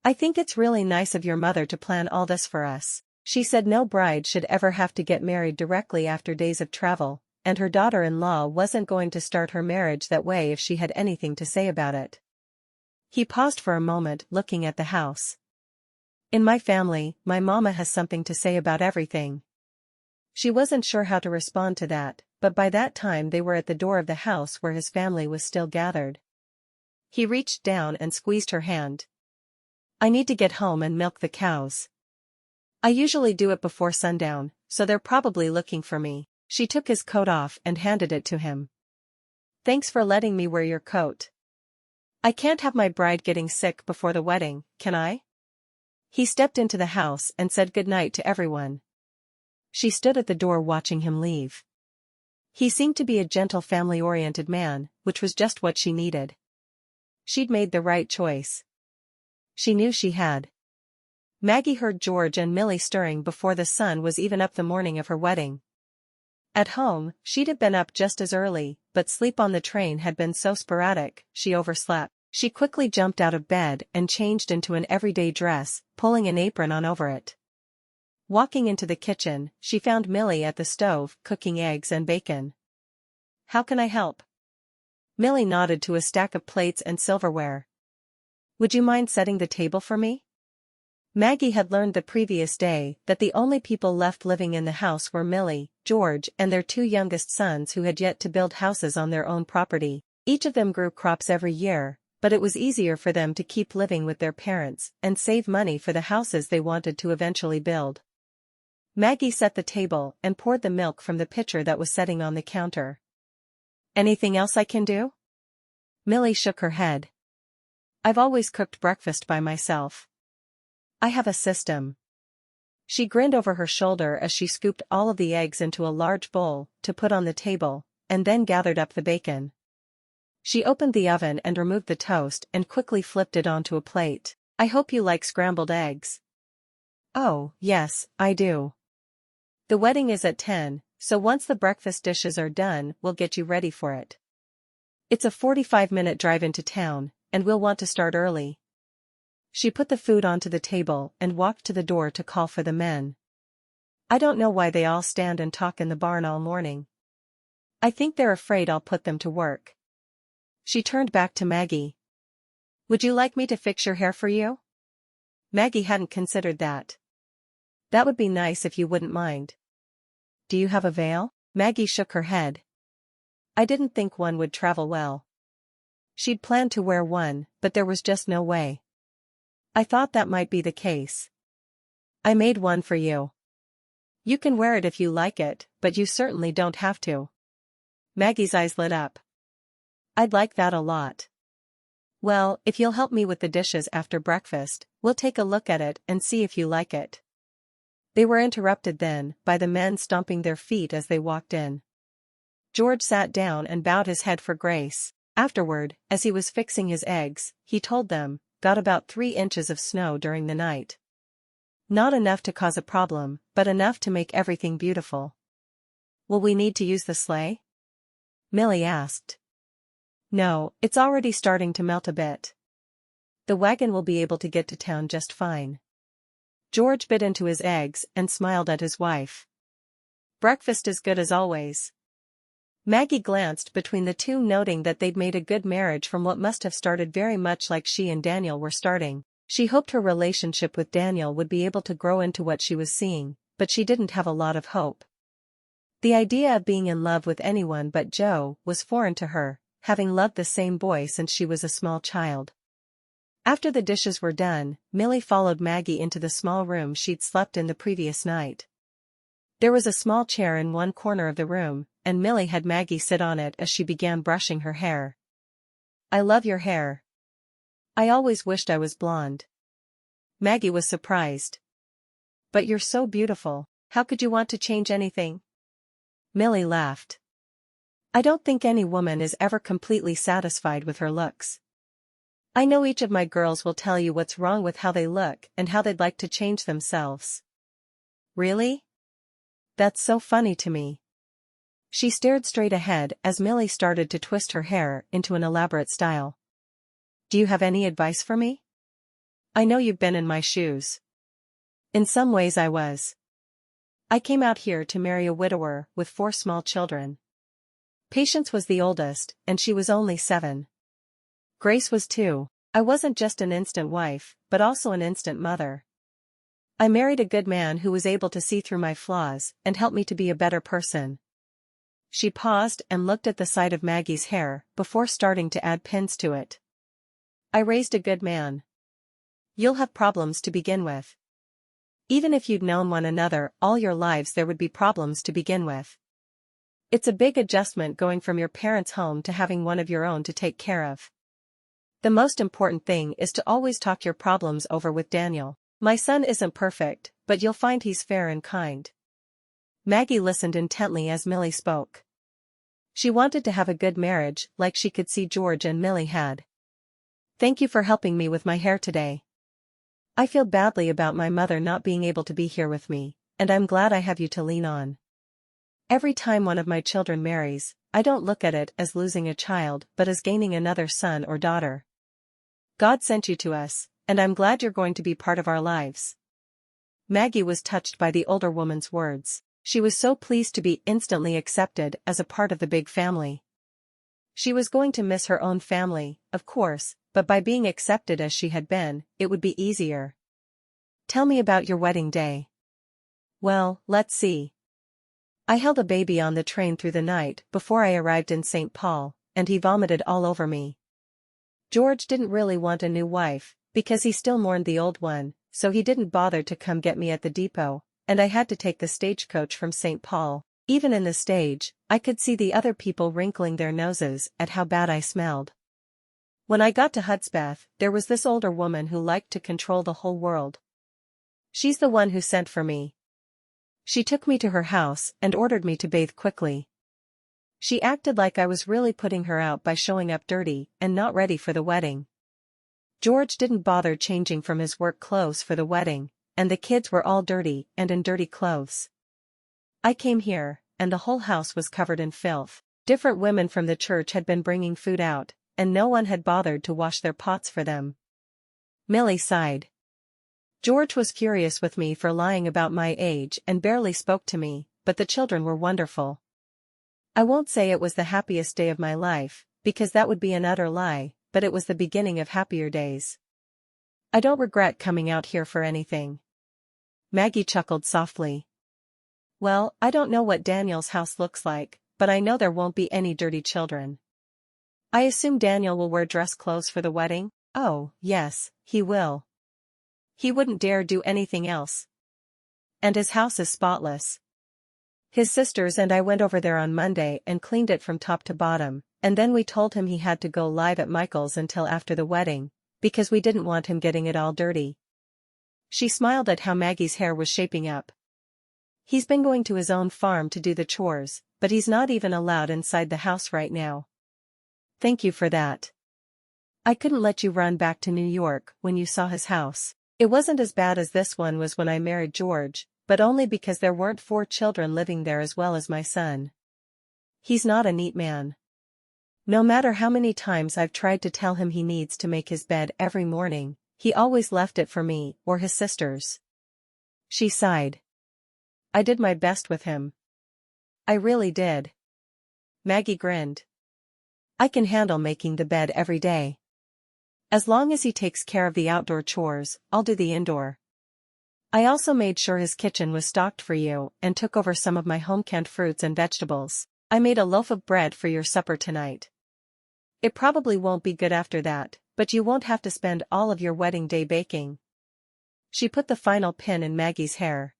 I think it's really nice of your mother to plan all this for us. She said no bride should ever have to get married directly after days of travel, and her daughter-in-law wasn't going to start her marriage that way if she had anything to say about it. He paused for a moment, looking at the house. In my family, my mama has something to say about everything. She wasn't sure how to respond to that, but by that time they were at the door of the house where his family was still gathered. He reached down and squeezed her hand. I need to get home and milk the cows. I usually do it before sundown, so they're probably looking for me. She took his coat off and handed it to him. Thanks for letting me wear your coat. I can't have my bride getting sick before the wedding, can I? He stepped into the house and said goodnight to everyone. She stood at the door watching him leave. He seemed to be a gentle family-oriented man, which was just what she needed. She'd made the right choice. She knew she had. Maggie heard George and Millie stirring before the sun was even up the morning of her wedding. At home, she'd have been up just as early, but sleep on the train had been so sporadic, she overslept. She quickly jumped out of bed and changed into an everyday dress, pulling an apron on over it. Walking into the kitchen, she found Millie at the stove, cooking eggs and bacon. How can I help? Millie nodded to a stack of plates and silverware. Would you mind setting the table for me? Maggie had learned the previous day that the only people left living in the house were Millie, George, and their two youngest sons who had yet to build houses on their own property. Each of them grew crops every year, but it was easier for them to keep living with their parents and save money for the houses they wanted to eventually build. Maggie set the table and poured the milk from the pitcher that was setting on the counter. Anything else I can do? Millie shook her head. I've always cooked breakfast by myself. I have a system. She grinned over her shoulder as she scooped all of the eggs into a large bowl to put on the table, and then gathered up the bacon. She opened the oven and removed the toast and quickly flipped it onto a plate. I hope you like scrambled eggs. Oh, yes, I do. The wedding is at 10, so once the breakfast dishes are done, we'll get you ready for it. It's a 45-minute drive into town, and we'll want to start early. She put the food onto the table and walked to the door to call for the men. I don't know why they all stand and talk in the barn all morning. I think they're afraid I'll put them to work. She turned back to Maggie. Would you like me to fix your hair for you? Maggie hadn't considered that. That would be nice if you wouldn't mind. Do you have a veil? Maggie shook her head. I didn't think one would travel well. She'd planned to wear one, but there was just no way. I thought that might be the case. I made one for you. You can wear it if you like it, but you certainly don't have to. Maggie's eyes lit up. I'd like that a lot. Well, if you'll help me with the dishes after breakfast, we'll take a look at it and see if you like it. They were interrupted then by the men stomping their feet as they walked in. George sat down and bowed his head for grace. Afterward, as he was fixing his eggs, he told them, got about 3 inches of snow during the night. Not enough to cause a problem, but enough to make everything beautiful. Will we need to use the sleigh? Millie asked. No, it's already starting to melt a bit. The wagon will be able to get to town just fine. George bit into his eggs and smiled at his wife. Breakfast is good as always. Maggie glanced between the two, noting that they'd made a good marriage from what must have started very much like she and Daniel were starting. She hoped her relationship with Daniel would be able to grow into what she was seeing, but she didn't have a lot of hope. The idea of being in love with anyone but Joe was foreign to her, having loved the same boy since she was a small child. After the dishes were done, Millie followed Maggie into the small room she'd slept in the previous night. There was a small chair in one corner of the room, and Millie had Maggie sit on it as she began brushing her hair. "I love your hair. I always wished I was blonde." Maggie was surprised. "But you're so beautiful, how could you want to change anything?" Millie laughed. "I don't think any woman is ever completely satisfied with her looks. I know each of my girls will tell you what's wrong with how they look and how they'd like to change themselves." "Really? That's so funny to me." She stared straight ahead as Millie started to twist her hair into an elaborate style. "Do you have any advice for me? I know you've been in my shoes." "In some ways I was. I came out here to marry a widower with 4 small children. Patience was the oldest, and she was only 7. Grace was 2. I wasn't just an instant wife, but also an instant mother. I married a good man who was able to see through my flaws and help me to be a better person." She paused and looked at the side of Maggie's hair before starting to add pins to it. "I raised a good man. You'll have problems to begin with. Even if you'd known one another all your lives, there would be problems to begin with. It's a big adjustment going from your parents' home to having one of your own to take care of. The most important thing is to always talk your problems over with Daniel. My son isn't perfect, but you'll find he's fair and kind." Maggie listened intently as Millie spoke. She wanted to have a good marriage like she could see George and Millie had. "Thank you for helping me with my hair today. I feel badly about my mother not being able to be here with me, and I'm glad I have you to lean on. Every time one of my children marries, I don't look at it as losing a child but as gaining another son or daughter. God sent you to us, and I'm glad you're going to be part of our lives." Maggie was touched by the older woman's words. She was so pleased to be instantly accepted as a part of the big family. She was going to miss her own family, of course, but by being accepted as she had been, it would be easier. "Tell me about your wedding day." "Well, let's see. I held a baby on the train through the night before I arrived in St. Paul, and he vomited all over me. George didn't really want a new wife, because he still mourned the old one, so he didn't bother to come get me at the depot, and I had to take the stagecoach from St. Paul. Even in the stage, I could see the other people wrinkling their noses at how bad I smelled. When I got to Hudspeth, there was this older woman who liked to control the whole world. She's the one who sent for me. She took me to her house and ordered me to bathe quickly. She acted like I was really putting her out by showing up dirty and not ready for the wedding. George didn't bother changing from his work clothes for the wedding, and the kids were all dirty and in dirty clothes. I came here, and the whole house was covered in filth. Different women from the church had been bringing food out, and no one had bothered to wash their pots for them." Millie sighed. "George was furious with me for lying about my age and barely spoke to me, but the children were wonderful. I won't say it was the happiest day of my life, because that would be an utter lie, but it was the beginning of happier days. I don't regret coming out here for anything." Maggie chuckled softly. "Well, I don't know what Daniel's house looks like, but I know there won't be any dirty children. I assume Daniel will wear dress clothes for the wedding?" "Oh, yes, he will. He wouldn't dare do anything else. And his house is spotless. His sisters and I went over there on Monday and cleaned it from top to bottom, and then we told him he had to go live at Michael's until after the wedding, because we didn't want him getting it all dirty." She smiled at how Maggie's hair was shaping up. "He's been going to his own farm to do the chores, but he's not even allowed inside the house right now." "Thank you for that. I couldn't let you run back to New York when you saw his house. It wasn't as bad as this one was when I married George, but only because there weren't 4 children living there as well as my son. He's not a neat man. No matter how many times I've tried to tell him he needs to make his bed every morning, he always left it for me or his sisters. She sighed. I did my best with him. I really did. Maggie grinned. I can handle making the bed every day. As long as he takes care of the outdoor chores, I'll do the indoor. I also made sure his kitchen was stocked for you and took over some of my home-canned fruits and vegetables. I made a loaf of bread for your supper tonight. It probably won't be good after that, but you won't have to spend all of your wedding day baking. She put the final pin in Maggie's hair.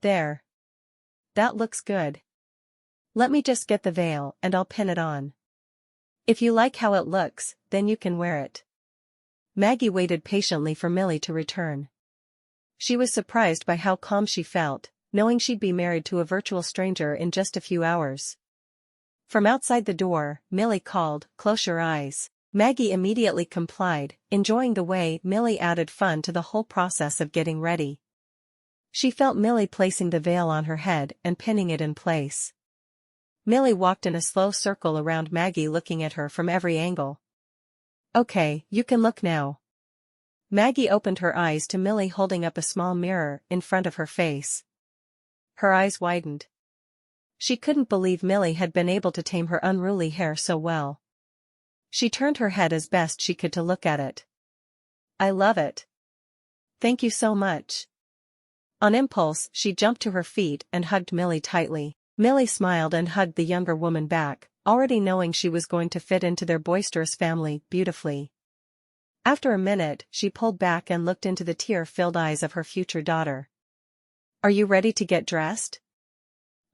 There. That looks good. Let me just get the veil and I'll pin it on. If you like how it looks, then you can wear it. Maggie waited patiently for Millie to return. She was surprised by how calm she felt, knowing she'd be married to a virtual stranger in just a few hours. From outside the door, Millie called, "Close your eyes." Maggie immediately complied, enjoying the way Millie added fun to the whole process of getting ready. She felt Millie placing the veil on her head and pinning it in place. Millie walked in a slow circle around Maggie, looking at her from every angle. "Okay, you can look now." Maggie opened her eyes to Millie holding up a small mirror in front of her face. Her eyes widened. She couldn't believe Millie had been able to tame her unruly hair so well. She turned her head as best she could to look at it. "I love it. Thank you so much." On impulse, she jumped to her feet and hugged Millie tightly. Millie smiled and hugged the younger woman back, already knowing she was going to fit into their boisterous family beautifully. After a minute, she pulled back and looked into the tear-filled eyes of her future daughter. "Are you ready to get dressed?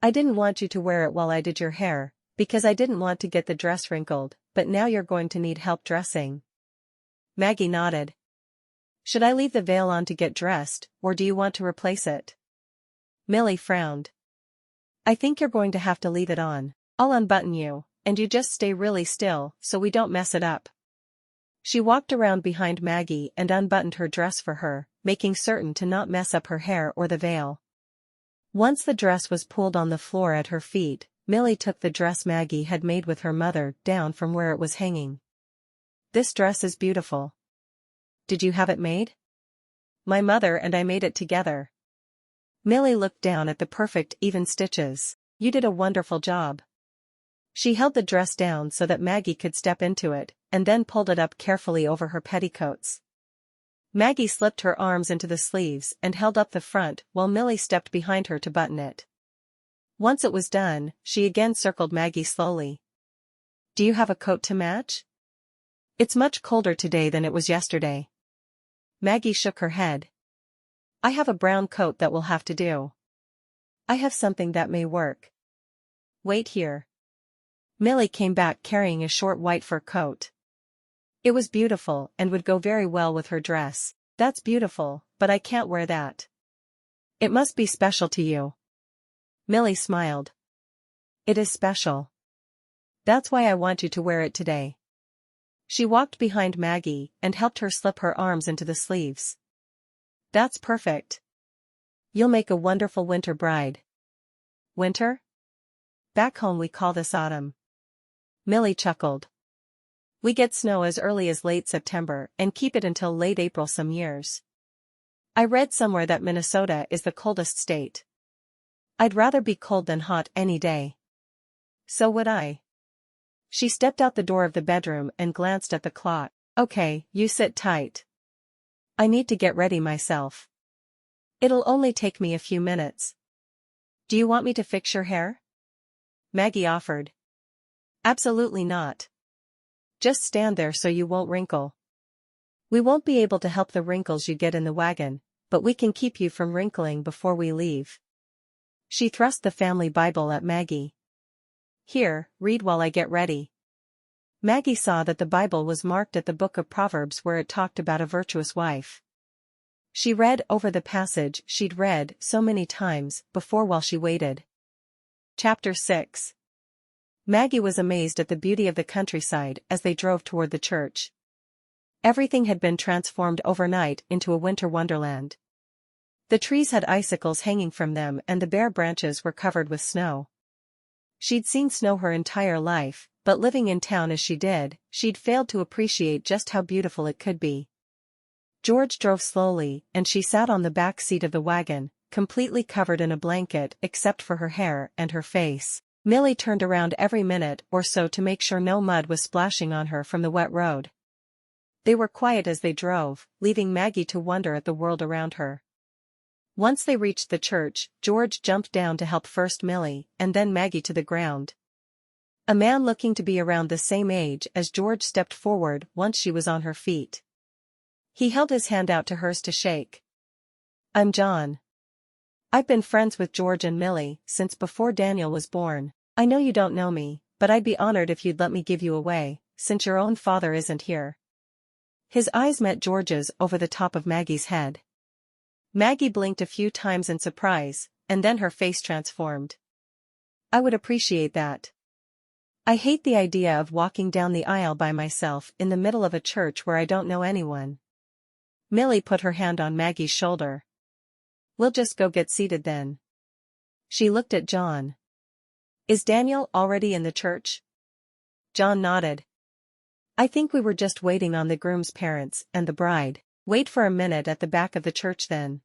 I didn't want you to wear it while I did your hair, because I didn't want to get the dress wrinkled, but now you're going to need help dressing." Maggie nodded. "Should I leave the veil on to get dressed, or do you want to replace it?" Millie frowned. "I think you're going to have to leave it on. I'll unbutton you, and you just stay really still so we don't mess it up." She walked around behind Maggie and unbuttoned her dress for her, making certain to not mess up her hair or the veil. Once the dress was pulled on the floor at her feet, Millie took the dress Maggie had made with her mother down from where it was hanging. "This dress is beautiful. Did you have it made?" "My mother and I made it together." Millie looked down at the perfect even stitches. "You did a wonderful job." She held the dress down so that Maggie could step into it, and then pulled it up carefully over her petticoats. Maggie slipped her arms into the sleeves and held up the front while Millie stepped behind her to button it. Once it was done, she again circled Maggie slowly. "Do you have a coat to match? It's much colder today than it was yesterday." Maggie shook her head. "I have a brown coat that will have to do. I have something that may work. Wait here." Millie came back carrying a short white fur coat. It was beautiful and would go very well with her dress. "That's beautiful, but I can't wear that." "It must be special to you." Millie smiled. "It is special. That's why I want you to wear it today." She walked behind Maggie and helped her slip her arms into the sleeves. "That's perfect. You'll make a wonderful winter bride." "Winter? Back home we call this autumn." Millie chuckled. "We get snow as early as late September and keep it until late April some years. I read somewhere that Minnesota is the coldest state. I'd rather be cold than hot any day." "So would I." She stepped out the door of the bedroom and glanced at the clock. "Okay, you sit tight. I need to get ready myself. It'll only take me a few minutes." "Do you want me to fix your hair?" Maggie offered. "Absolutely not. Just stand there so you won't wrinkle. We won't be able to help the wrinkles you get in the wagon, but we can keep you from wrinkling before we leave." She thrust the family Bible at Maggie. "Here, read while I get ready." Maggie saw that the Bible was marked at the book of Proverbs where it talked about a virtuous wife. She read over the passage she'd read so many times before while she waited. Chapter 6. Maggie was amazed at the beauty of the countryside as they drove toward the church. Everything had been transformed overnight into a winter wonderland. The trees had icicles hanging from them and the bare branches were covered with snow. She'd seen snow her entire life, but living in town as she did, she'd failed to appreciate just how beautiful it could be. George drove slowly, and she sat on the back seat of the wagon, completely covered in a blanket except for her hair and her face. Millie turned around every minute or so to make sure no mud was splashing on her from the wet road. They were quiet as they drove, leaving Maggie to wonder at the world around her. Once they reached the church, George jumped down to help first Millie and then Maggie to the ground. A man looking to be around the same age as George stepped forward once she was on her feet. He held his hand out to hers to shake. "I'm John. I've been friends with George and Millie since before Daniel was born. I know you don't know me, but I'd be honored if you'd let me give you away, since your own father isn't here." His eyes met George's over the top of Maggie's head. Maggie blinked a few times in surprise, and then her face transformed. "I would appreciate that. I hate the idea of walking down the aisle by myself in the middle of a church where I don't know anyone." Millie put her hand on Maggie's shoulder. "We'll just go get seated then." She looked at John. "Is Daniel already in the church?" John nodded. "I think we were just waiting on the groom's parents and the bride. Wait for a minute at the back of the church then.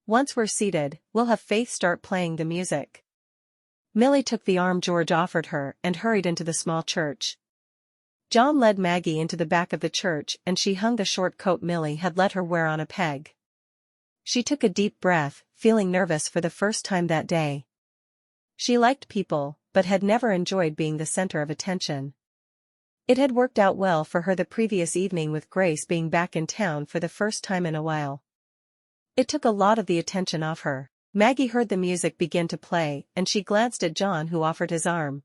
Once we're seated, we'll have Faith start playing the music." Millie took the arm George offered her and hurried into the small church. John led Maggie into the back of the church and she hung the short coat Millie had let her wear on a peg. She took a deep breath, feeling nervous for the first time that day. She liked people, but had never enjoyed being the center of attention. It had worked out well for her the previous evening with Grace being back in town for the first time in a while. It took a lot of the attention off her. Maggie heard the music begin to play and she glanced at John who offered his arm.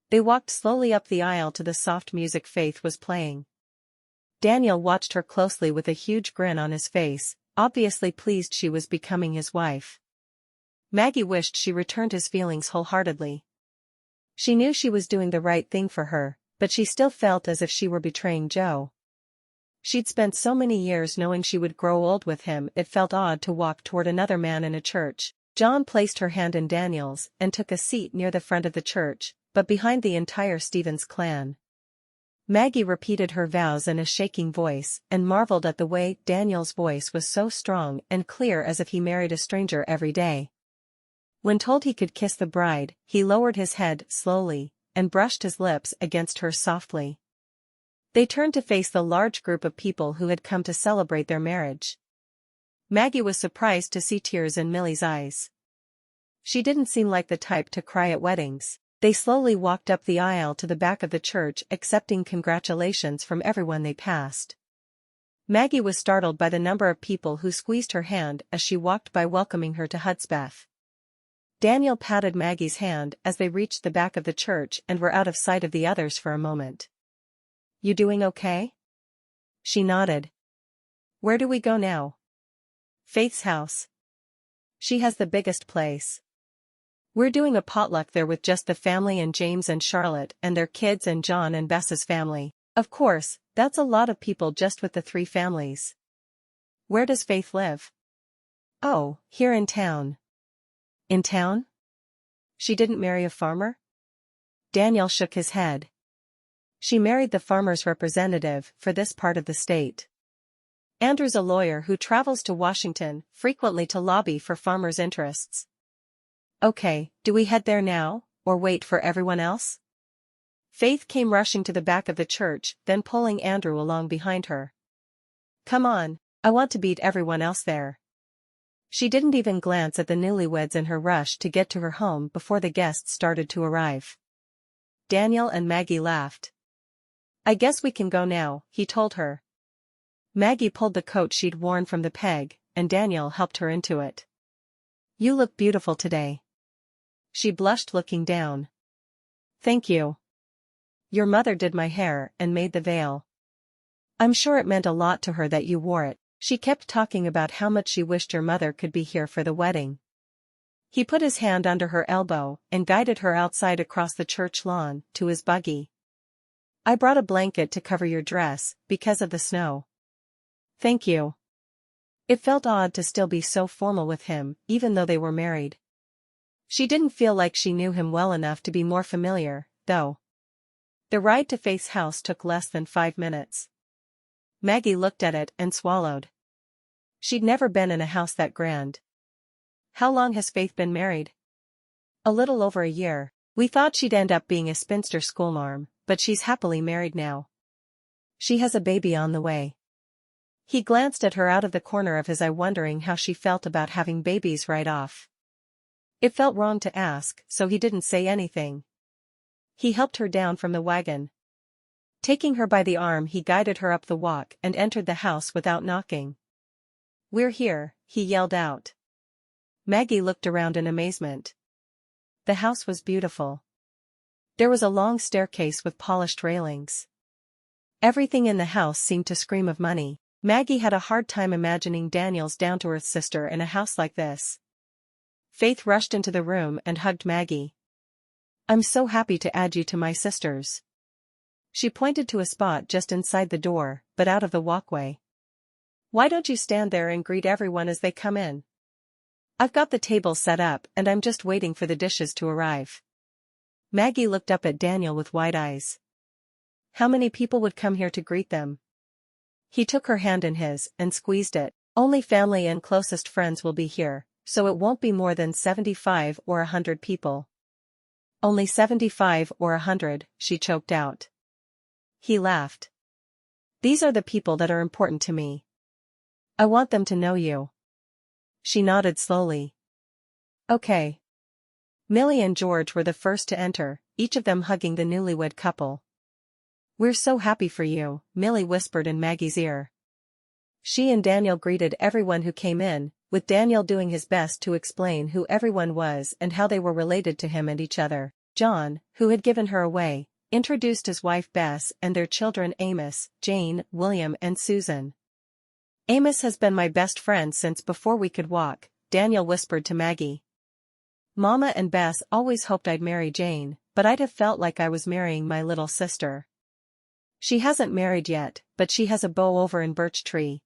They walked slowly up the aisle to the soft music Faith was playing. Daniel watched her closely with a huge grin on his face, obviously pleased she was becoming his wife. Maggie wished she returned his feelings wholeheartedly. She knew she was doing the right thing for her, but she still felt as if she were betraying Joe. She'd spent so many years knowing she would grow old with him, it felt odd to walk toward another man in a church. John placed her hand in Daniel's and took a seat near the front of the church, but behind the entire Stevens clan. Maggie repeated her vows in a shaking voice and marveled at the way Daniel's voice was so strong and clear as if he married a stranger every day. When told he could kiss the bride, he lowered his head slowly and brushed his lips against hers softly. They turned to face the large group of people who had come to celebrate their marriage. Maggie was surprised to see tears in Millie's eyes. She didn't seem like the type to cry at weddings. They slowly walked up the aisle to the back of the church, accepting congratulations from everyone they passed. Maggie was startled by the number of people who squeezed her hand as she walked by, welcoming her to Hudspeth. Daniel patted Maggie's hand as they reached the back of the church and were out of sight of the others for a moment. "You doing okay?" She nodded. "Where do we go now?" "Faith's house. She has the biggest place. We're doing a potluck there with just the family and James and Charlotte and their kids and John and Bess's family. Of course, that's a lot of people just with the 3 families." "Where does Faith live?" "Oh, here in town." "In town? She didn't marry a farmer?" Daniel shook his head. "She married the farmer's representative for this part of the state. Andrew's a lawyer who travels to Washington frequently to lobby for farmers' interests." "Okay, do we head there now, or wait for everyone else?" Faith came rushing to the back of the church, then pulling Andrew along behind her. "Come on, I want to beat everyone else there." She didn't even glance at the newlyweds in her rush to get to her home before the guests started to arrive. Daniel and Maggie laughed. "I guess we can go now," he told her. Maggie pulled the coat she'd worn from the peg, and Daniel helped her into it. "You look beautiful today." She blushed looking down. "Thank you. Your mother did my hair and made the veil. I'm sure it meant a lot to her that you wore it." She kept talking about how much she wished your mother could be here for the wedding. He put his hand under her elbow and guided her outside across the church lawn to his buggy. "I brought a blanket to cover your dress because of the snow." "Thank you." It felt odd to still be so formal with him, even though they were married. She didn't feel like she knew him well enough to be more familiar, though. The ride to Faith's house took less than 5 minutes. Maggie looked at it and swallowed. She'd never been in a house that grand. How long has Faith been married? A little over a year. We thought she'd end up being a spinster schoolmarm, but she's happily married now. She has a baby on the way. He glanced at her out of the corner of his eye, wondering how she felt about having babies right off. It felt wrong to ask, so he didn't say anything. He helped her down from the wagon. Taking her by the arm, he guided her up the walk and entered the house without knocking. "We're here," he yelled out. Maggie looked around in amazement. The house was beautiful. There was a long staircase with polished railings. Everything in the house seemed to scream of money. Maggie had a hard time imagining Daniel's down-to-earth sister in a house like this. Faith rushed into the room and hugged Maggie. "I'm so happy to add you to my sisters." She pointed to a spot just inside the door, but out of the walkway. "Why don't you stand there and greet everyone as they come in? I've got the table set up and I'm just waiting for the dishes to arrive." Maggie looked up at Daniel with wide eyes. How many people would come here to greet them? He took her hand in his and squeezed it. "Only family and closest friends will be here, so it won't be more than 75 or 100 people." "Only 75 or 100, she choked out. He laughed. "These are the people that are important to me. I want them to know you." She nodded slowly. "Okay." Millie and George were the first to enter, each of them hugging the newlywed couple. "We're so happy for you," Millie whispered in Maggie's ear. She and Daniel greeted everyone who came in, with Daniel doing his best to explain who everyone was and how they were related to him and each other. John, who had given her away, introduced his wife Bess and their children Amos, Jane, William and Susan. "Amos has been my best friend since before we could walk," Daniel whispered to Maggie. "Mama and Bess always hoped I'd marry Jane, but I'd have felt like I was marrying my little sister. She hasn't married yet, but she has a beau over in Birch Tree."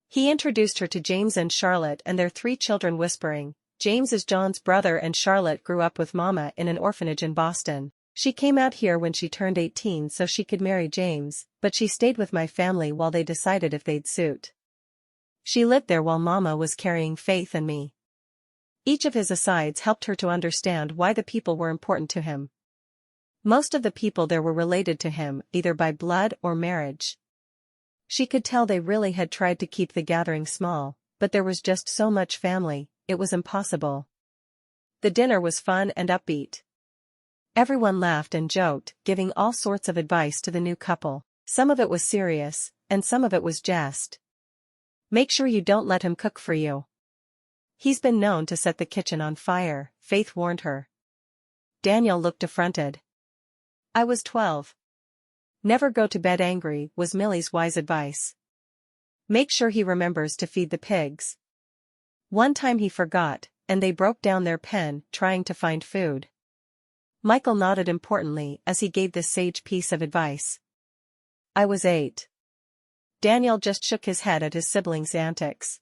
He introduced her to James and Charlotte and their 3 children, whispering, "James is John's brother and Charlotte grew up with Mama in an orphanage in Boston. She came out here when she turned 18 so she could marry James, but she stayed with my family while they decided if they'd suit. She lived there while Mama was carrying Faith and me." Each of his asides helped her to understand why the people were important to him. Most of the people there were related to him, either by blood or marriage. She could tell they really had tried to keep the gathering small, but there was just so much family, it was impossible. The dinner was fun and upbeat. Everyone laughed and joked, giving all sorts of advice to the new couple. Some of it was serious, and some of it was jest. "Make sure you don't let him cook for you. He's been known to set the kitchen on fire," Faith warned her. Daniel looked affronted. "I was 12. Never go to bed angry," was Millie's wise advice. "Make sure he remembers to feed the pigs." One time he forgot, and they broke down their pen trying to find food. Michael nodded importantly as he gave this sage piece of advice. "I was 8. Daniel just shook his head at his siblings' antics.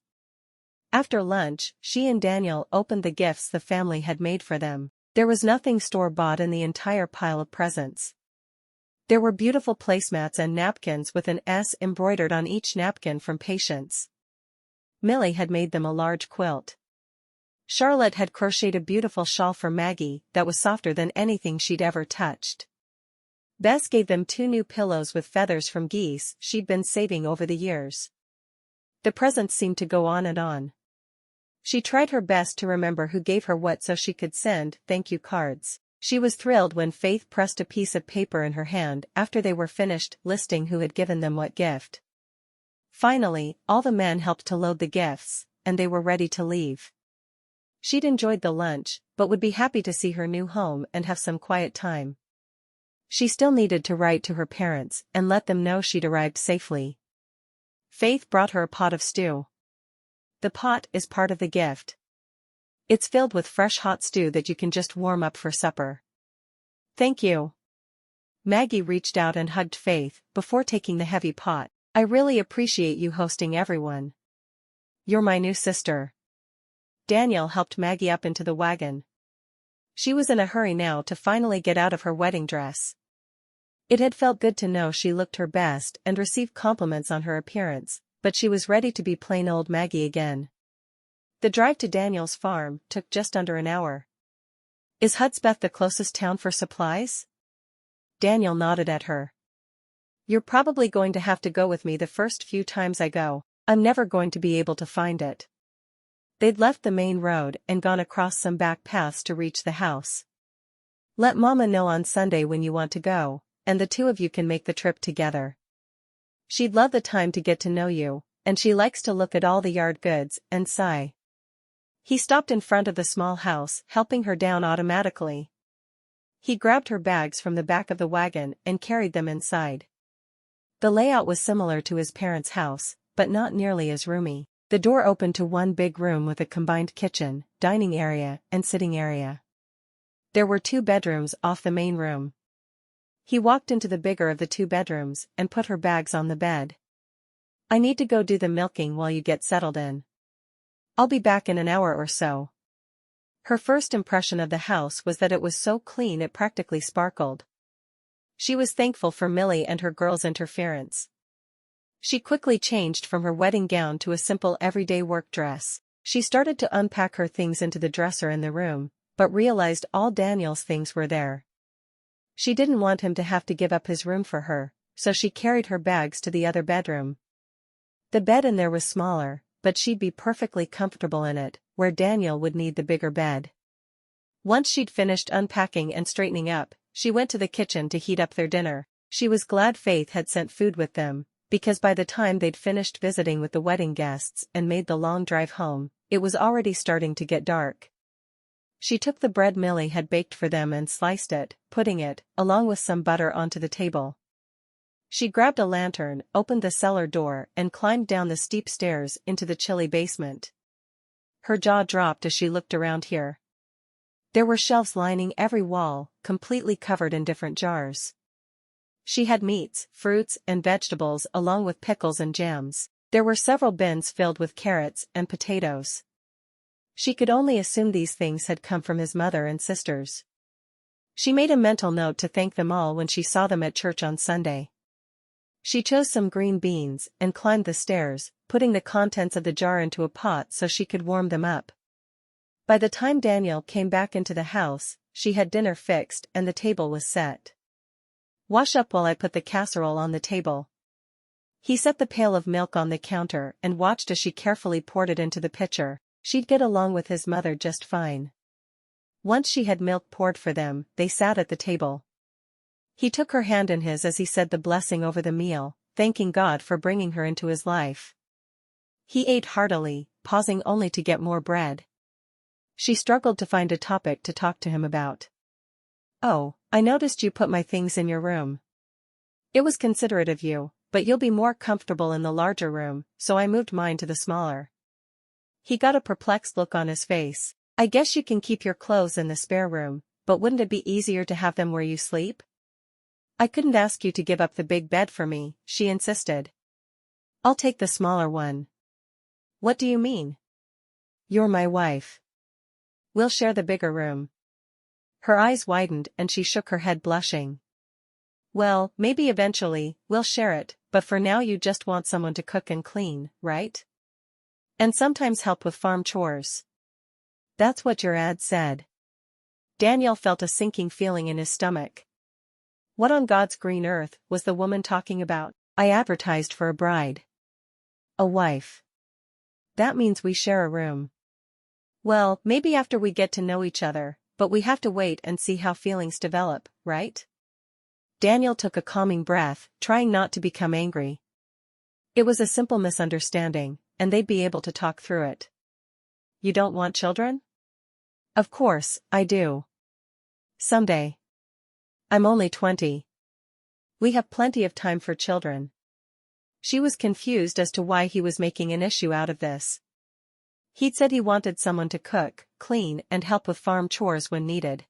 After lunch, she and Daniel opened the gifts the family had made for them. There was nothing store-bought in the entire pile of presents. There were beautiful placemats and napkins with an S embroidered on each napkin from Patience. Millie had made them a large quilt. Charlotte had crocheted a beautiful shawl for Maggie that was softer than anything she'd ever touched. Bess gave them 2 new pillows with feathers from geese she'd been saving over the years. The presents seemed to go on and on. She tried her best to remember who gave her what so she could send thank you cards. She was thrilled when Faith pressed a piece of paper in her hand after they were finished listing who had given them what gift. Finally, all the men helped to load the gifts, and they were ready to leave. She'd enjoyed the lunch, but would be happy to see her new home and have some quiet time. She still needed to write to her parents and let them know she'd arrived safely. Faith brought her a pot of stew. "The pot is part of the gift. It's filled with fresh hot stew that you can just warm up for supper." "Thank you." Maggie reached out and hugged Faith before taking the heavy pot. "I really appreciate you hosting everyone. You're my new sister." Daniel helped Maggie up into the wagon. She was in a hurry now to finally get out of her wedding dress. It had felt good to know she looked her best and received compliments on her appearance, but she was ready to be plain old Maggie again. The drive to Daniel's farm took just under an hour. Is Hudspeth the closest town for supplies? Daniel nodded at her. You're probably going to have to go with me the first few times I go. I'm never going to be able to find it. They'd left the main road and gone across some back paths to reach the house. Let Mama know on Sunday when you want to go, and the two of you can make the trip together. She'd love the time to get to know you, and she likes to look at all the yard goods and sigh. He stopped in front of the small house, helping her down automatically. He grabbed her bags from the back of the wagon and carried them inside. The layout was similar to his parents' house, but not nearly as roomy. The door opened to one big room with a combined kitchen, dining area, and sitting area. There were 2 bedrooms off the main room. He walked into the bigger of the 2 bedrooms and put her bags on the bed. I need to go do the milking while you get settled in. I'll be back in an hour or so. Her first impression of the house was that it was so clean it practically sparkled. She was thankful for Millie and her girls' interference. She quickly changed from her wedding gown to a simple everyday work dress. She started to unpack her things into the dresser in the room, but realized all Daniel's things were there. She didn't want him to have to give up his room for her, so she carried her bags to the other bedroom. The bed in there was smaller, but she'd be perfectly comfortable in it, where Daniel would need the bigger bed. Once she'd finished unpacking and straightening up, she went to the kitchen to heat up their dinner. She was glad Faith had sent food with them, because by the time they'd finished visiting with the wedding guests and made the long drive home, it was already starting to get dark. She took the bread Millie had baked for them and sliced it, putting it, along with some butter, onto the table. She grabbed a lantern, opened the cellar door, and climbed down the steep stairs into the chilly basement. Her jaw dropped as she looked around here. There were shelves lining every wall, completely covered in different jars. She had meats, fruits, and vegetables along with pickles and jams. There were several bins filled with carrots and potatoes. She could only assume these things had come from his mother and sisters. She made a mental note to thank them all when she saw them at church on Sunday. She chose some green beans and climbed the stairs, putting the contents of the jar into a pot so she could warm them up. By the time Daniel came back into the house, she had dinner fixed and the table was set. Wash up while I put the casserole on the table. He set the pail of milk on the counter and watched as she carefully poured it into the pitcher. She'd get along with his mother just fine. Once she had milk poured for them, they sat at the table. He took her hand in his as he said the blessing over the meal, thanking God for bringing her into his life. He ate heartily, pausing only to get more bread. She struggled to find a topic to talk to him about. Oh, I noticed you put my things in your room. It was considerate of you, but you'll be more comfortable in the larger room, so I moved mine to the smaller. He got a perplexed look on his face. I guess you can keep your clothes in the spare room, but wouldn't it be easier to have them where you sleep? I couldn't ask you to give up the big bed for me, she insisted. I'll take the smaller one. What do you mean? You're my wife. We'll share the bigger room. Her eyes widened and she shook her head, blushing. Well, maybe eventually, we'll share it, but for now you just want someone to cook and clean, right? And sometimes help with farm chores. That's what your ad said. Daniel felt a sinking feeling in his stomach. What on God's green earth was the woman talking about? I advertised for a bride. A wife. That means we share a room. Well, maybe after we get to know each other, but we have to wait and see how feelings develop, right? Daniel took a calming breath, trying not to become angry. It was a simple misunderstanding, and they'd be able to talk through it. You don't want children? Of course, I do. Someday. I'm only 20. We have plenty of time for children. She was confused as to why he was making an issue out of this. He'd said he wanted someone to cook, clean, and help with farm chores when needed.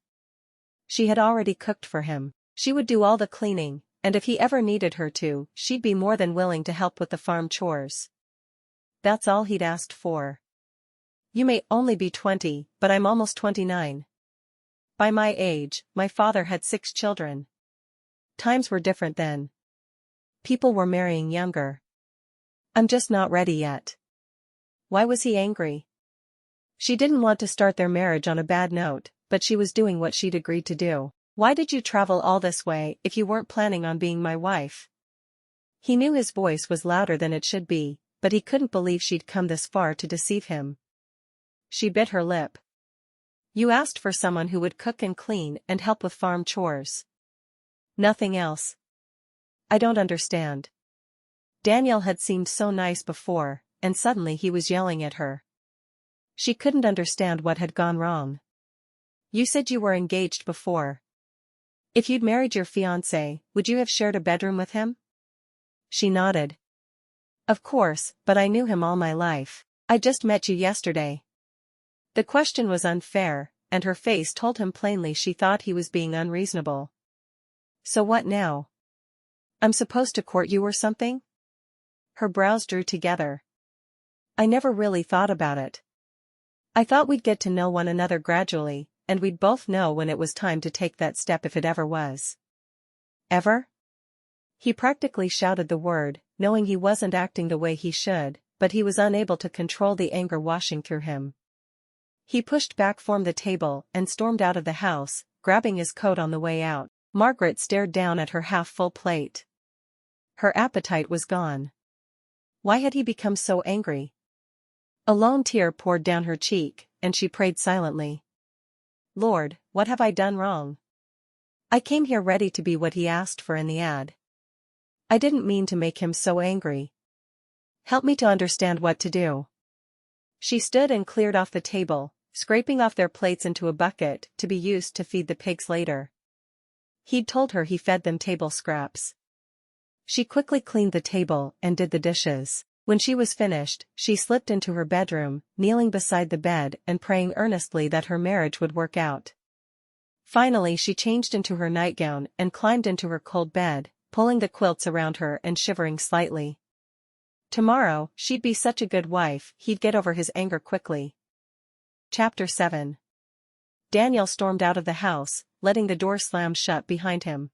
She had already cooked for him. She would do all the cleaning, and if he ever needed her to, she'd be more than willing to help with the farm chores. That's all he'd asked for. You may only be 20, but I'm almost 29. By my age, my father had 6 children. Times were different then. People were marrying younger. I'm just not ready yet. Why was he angry? She didn't want to start their marriage on a bad note, but she was doing what she'd agreed to do. Why did you travel all this way if you weren't planning on being my wife? He knew his voice was louder than it should be, but he couldn't believe she'd come this far to deceive him. She bit her lip. You asked for someone who would cook and clean and help with farm chores. Nothing else. I don't understand. Daniel had seemed so nice before, and suddenly he was yelling at her. She couldn't understand what had gone wrong. You said you were engaged before. If you'd married your fiancé, would you have shared a bedroom with him? She nodded. Of course, but I knew him all my life. I just met you yesterday. The question was unfair, and her face told him plainly she thought he was being unreasonable. So what now? I'm supposed to court you or something? Her brows drew together. I never really thought about it. I thought we'd get to know one another gradually, and we'd both know when it was time to take that step if it ever was. Ever? He practically shouted the word, knowing he wasn't acting the way he should, but he was unable to control the anger washing through him. He pushed back from the table and stormed out of the house, grabbing his coat on the way out. Margaret stared down at her half-full plate. Her appetite was gone. Why had he become so angry? A lone tear poured down her cheek, and she prayed silently. Lord, what have I done wrong? I came here ready to be what he asked for in the ad. I didn't mean to make him so angry. Help me to understand what to do. She stood and cleared off the table, scraping off their plates into a bucket to be used to feed the pigs later. He'd told her he fed them table scraps. She quickly cleaned the table and did the dishes. When she was finished, she slipped into her bedroom, kneeling beside the bed and praying earnestly that her marriage would work out. Finally she changed into her nightgown and climbed into her cold bed, pulling the quilts around her and shivering slightly. Tomorrow, she'd be such a good wife, he'd get over his anger quickly. Chapter 7. Daniel stormed out of the house, letting the door slam shut behind him.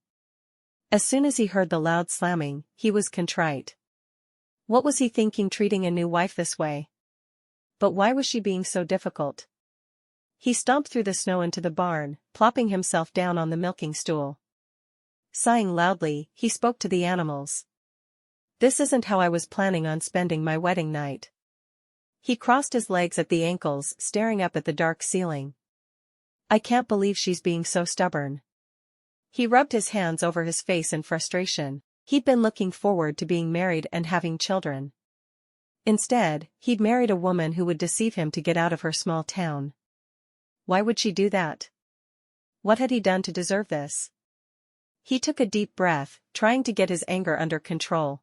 As soon as he heard the loud slamming, he was contrite. What was he thinking treating a new wife this way? But why was she being so difficult? He stomped through the snow into the barn, plopping himself down on the milking stool. Sighing loudly, he spoke to the animals. This isn't how I was planning on spending my wedding night. He crossed his legs at the ankles, staring up at the dark ceiling. I can't believe she's being so stubborn. He rubbed his hands over his face in frustration. He'd been looking forward to being married and having children. Instead, he'd married a woman who would deceive him to get out of her small town. Why would she do that? What had he done to deserve this? He took a deep breath, trying to get his anger under control.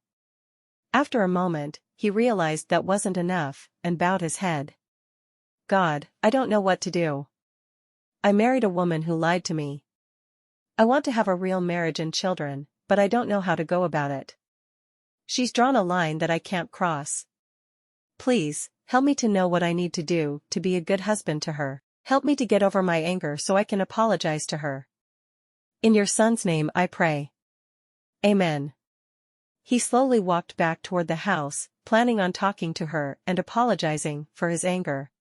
After a moment, he realized that wasn't enough, and bowed his head. God, I don't know what to do. I married a woman who lied to me. I want to have a real marriage and children, but I don't know how to go about it. She's drawn a line that I can't cross. Please, help me to know what I need to do to be a good husband to her. Help me to get over my anger so I can apologize to her. In your son's name I pray. Amen. He slowly walked back toward the house, planning on talking to her and apologizing for his anger.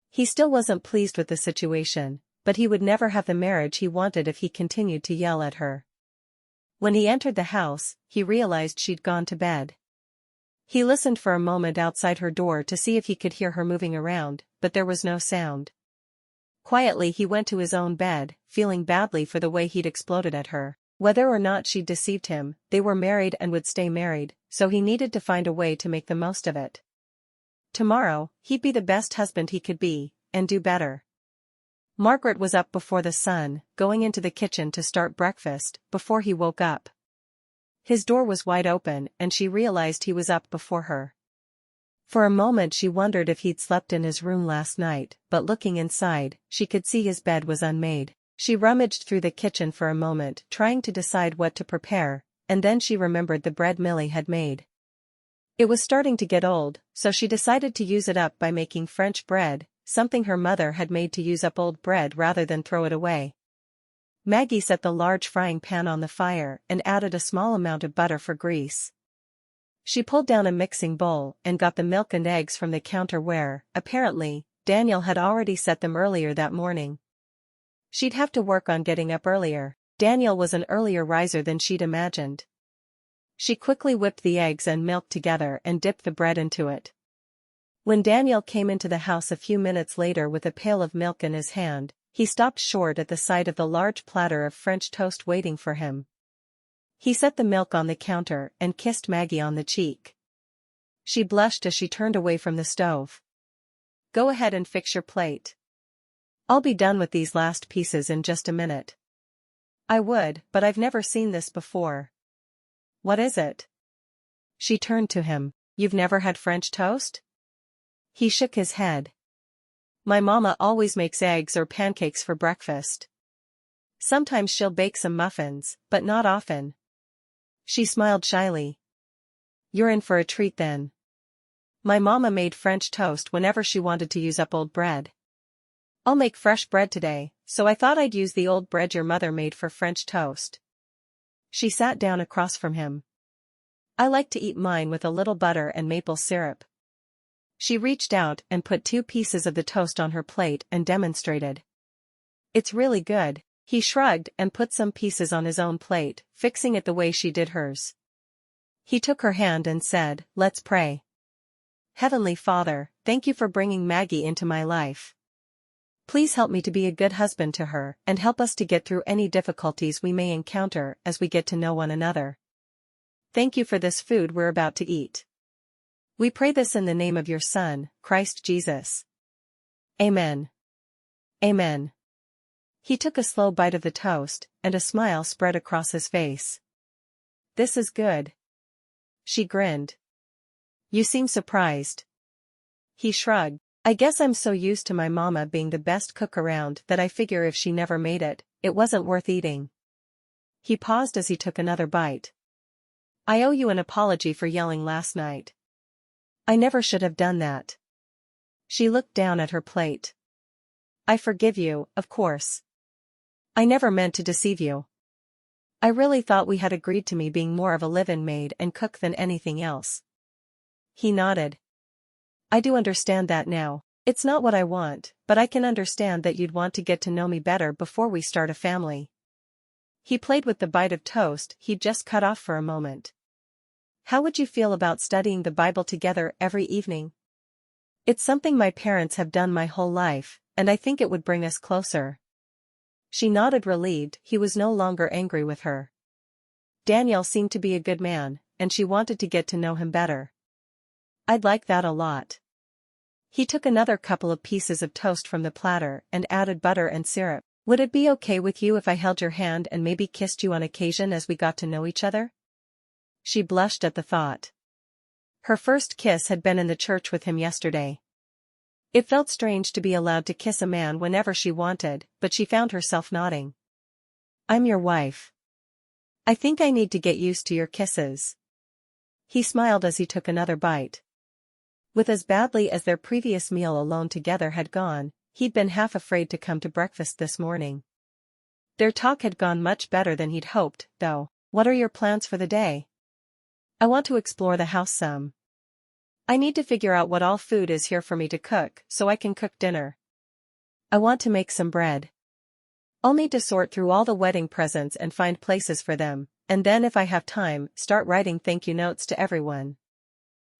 He still wasn't pleased with the situation, but he would never have the marriage he wanted if he continued to yell at her. When he entered the house, he realized she'd gone to bed. He listened for a moment outside her door to see if he could hear her moving around, but there was no sound. Quietly he went to his own bed, feeling badly for the way he'd exploded at her. Whether or not she'd deceived him, they were married and would stay married, so he needed to find a way to make the most of it. Tomorrow, he'd be the best husband he could be, and do better. Margaret was up before the sun, going into the kitchen to start breakfast, before he woke up. His door was wide open and she realized he was up before her. For a moment she wondered if he'd slept in his room last night, but looking inside, she could see his bed was unmade. She rummaged through the kitchen for a moment trying to decide what to prepare, and then she remembered the bread Millie had made. It was starting to get old, so she decided to use it up by making French bread, something her mother had made to use up old bread rather than throw it away. Maggie set the large frying pan on the fire and added a small amount of butter for grease. She pulled down a mixing bowl and got the milk and eggs from the counter where, apparently, Daniel had already set them earlier that morning. She'd have to work on getting up earlier. Daniel was an earlier riser than she'd imagined. She quickly whipped the eggs and milk together and dipped the bread into it. When Daniel came into the house a few minutes later with a pail of milk in his hand, he stopped short at the sight of the large platter of French toast waiting for him. He set the milk on the counter and kissed Maggie on the cheek. She blushed as she turned away from the stove. "Go ahead and fix your plate. I'll be done with these last pieces in just a minute." "I would, but I've never seen this before." "What is it?" She turned to him. "You've never had French toast?" He shook his head. "My mama always makes eggs or pancakes for breakfast. Sometimes she'll bake some muffins, but not often." She smiled shyly. "You're in for a treat then. My mama made French toast whenever she wanted to use up old bread. I'll make fresh bread today, so I thought I'd use the old bread your mother made for French toast." She sat down across from him. "I like to eat mine with a little butter and maple syrup." She reached out and put 2 pieces of the toast on her plate and demonstrated. "It's really good." He shrugged and put some pieces on his own plate, fixing it the way she did hers. He took her hand and said, "Let's pray." "Heavenly Father, thank you for bringing Maggie into my life. Please help me to be a good husband to her and help us to get through any difficulties we may encounter as we get to know one another. Thank you for this food we're about to eat. We pray this in the name of your Son, Christ Jesus. Amen. Amen." He took a slow bite of the toast, and a smile spread across his face. "This is good." She grinned. "You seem surprised." He shrugged. "I guess I'm so used to my mama being the best cook around that I figure if she never made it, it wasn't worth eating." He paused as he took another bite. "I owe you an apology for yelling last night. I never should have done that." She looked down at her plate. "I forgive you, of course. I never meant to deceive you. I really thought we had agreed to me being more of a live-in maid and cook than anything else." He nodded. "I do understand that now. It's not what I want, but I can understand that you'd want to get to know me better before we start a family." He played with the bite of toast he'd just cut off for a moment. "How would you feel about studying the Bible together every evening? It's something my parents have done my whole life, and I think it would bring us closer." She nodded, relieved he was no longer angry with her. Daniel seemed to be a good man, and she wanted to get to know him better. "I'd like that a lot." He took another couple of pieces of toast from the platter and added butter and syrup. "Would it be okay with you if I held your hand and maybe kissed you on occasion as we got to know each other?" She blushed at the thought. Her first kiss had been in the church with him yesterday. It felt strange to be allowed to kiss a man whenever she wanted, but she found herself nodding. "I'm your wife. I think I need to get used to your kisses." He smiled as he took another bite. With as badly as their previous meal alone together had gone, he'd been half afraid to come to breakfast this morning. Their talk had gone much better than he'd hoped, though. "What are your plans for the day?" "I want to explore the house some. I need to figure out what all food is here for me to cook so I can cook dinner. I want to make some bread. I'll need to sort through all the wedding presents and find places for them, and then if I have time, start writing thank you notes to everyone.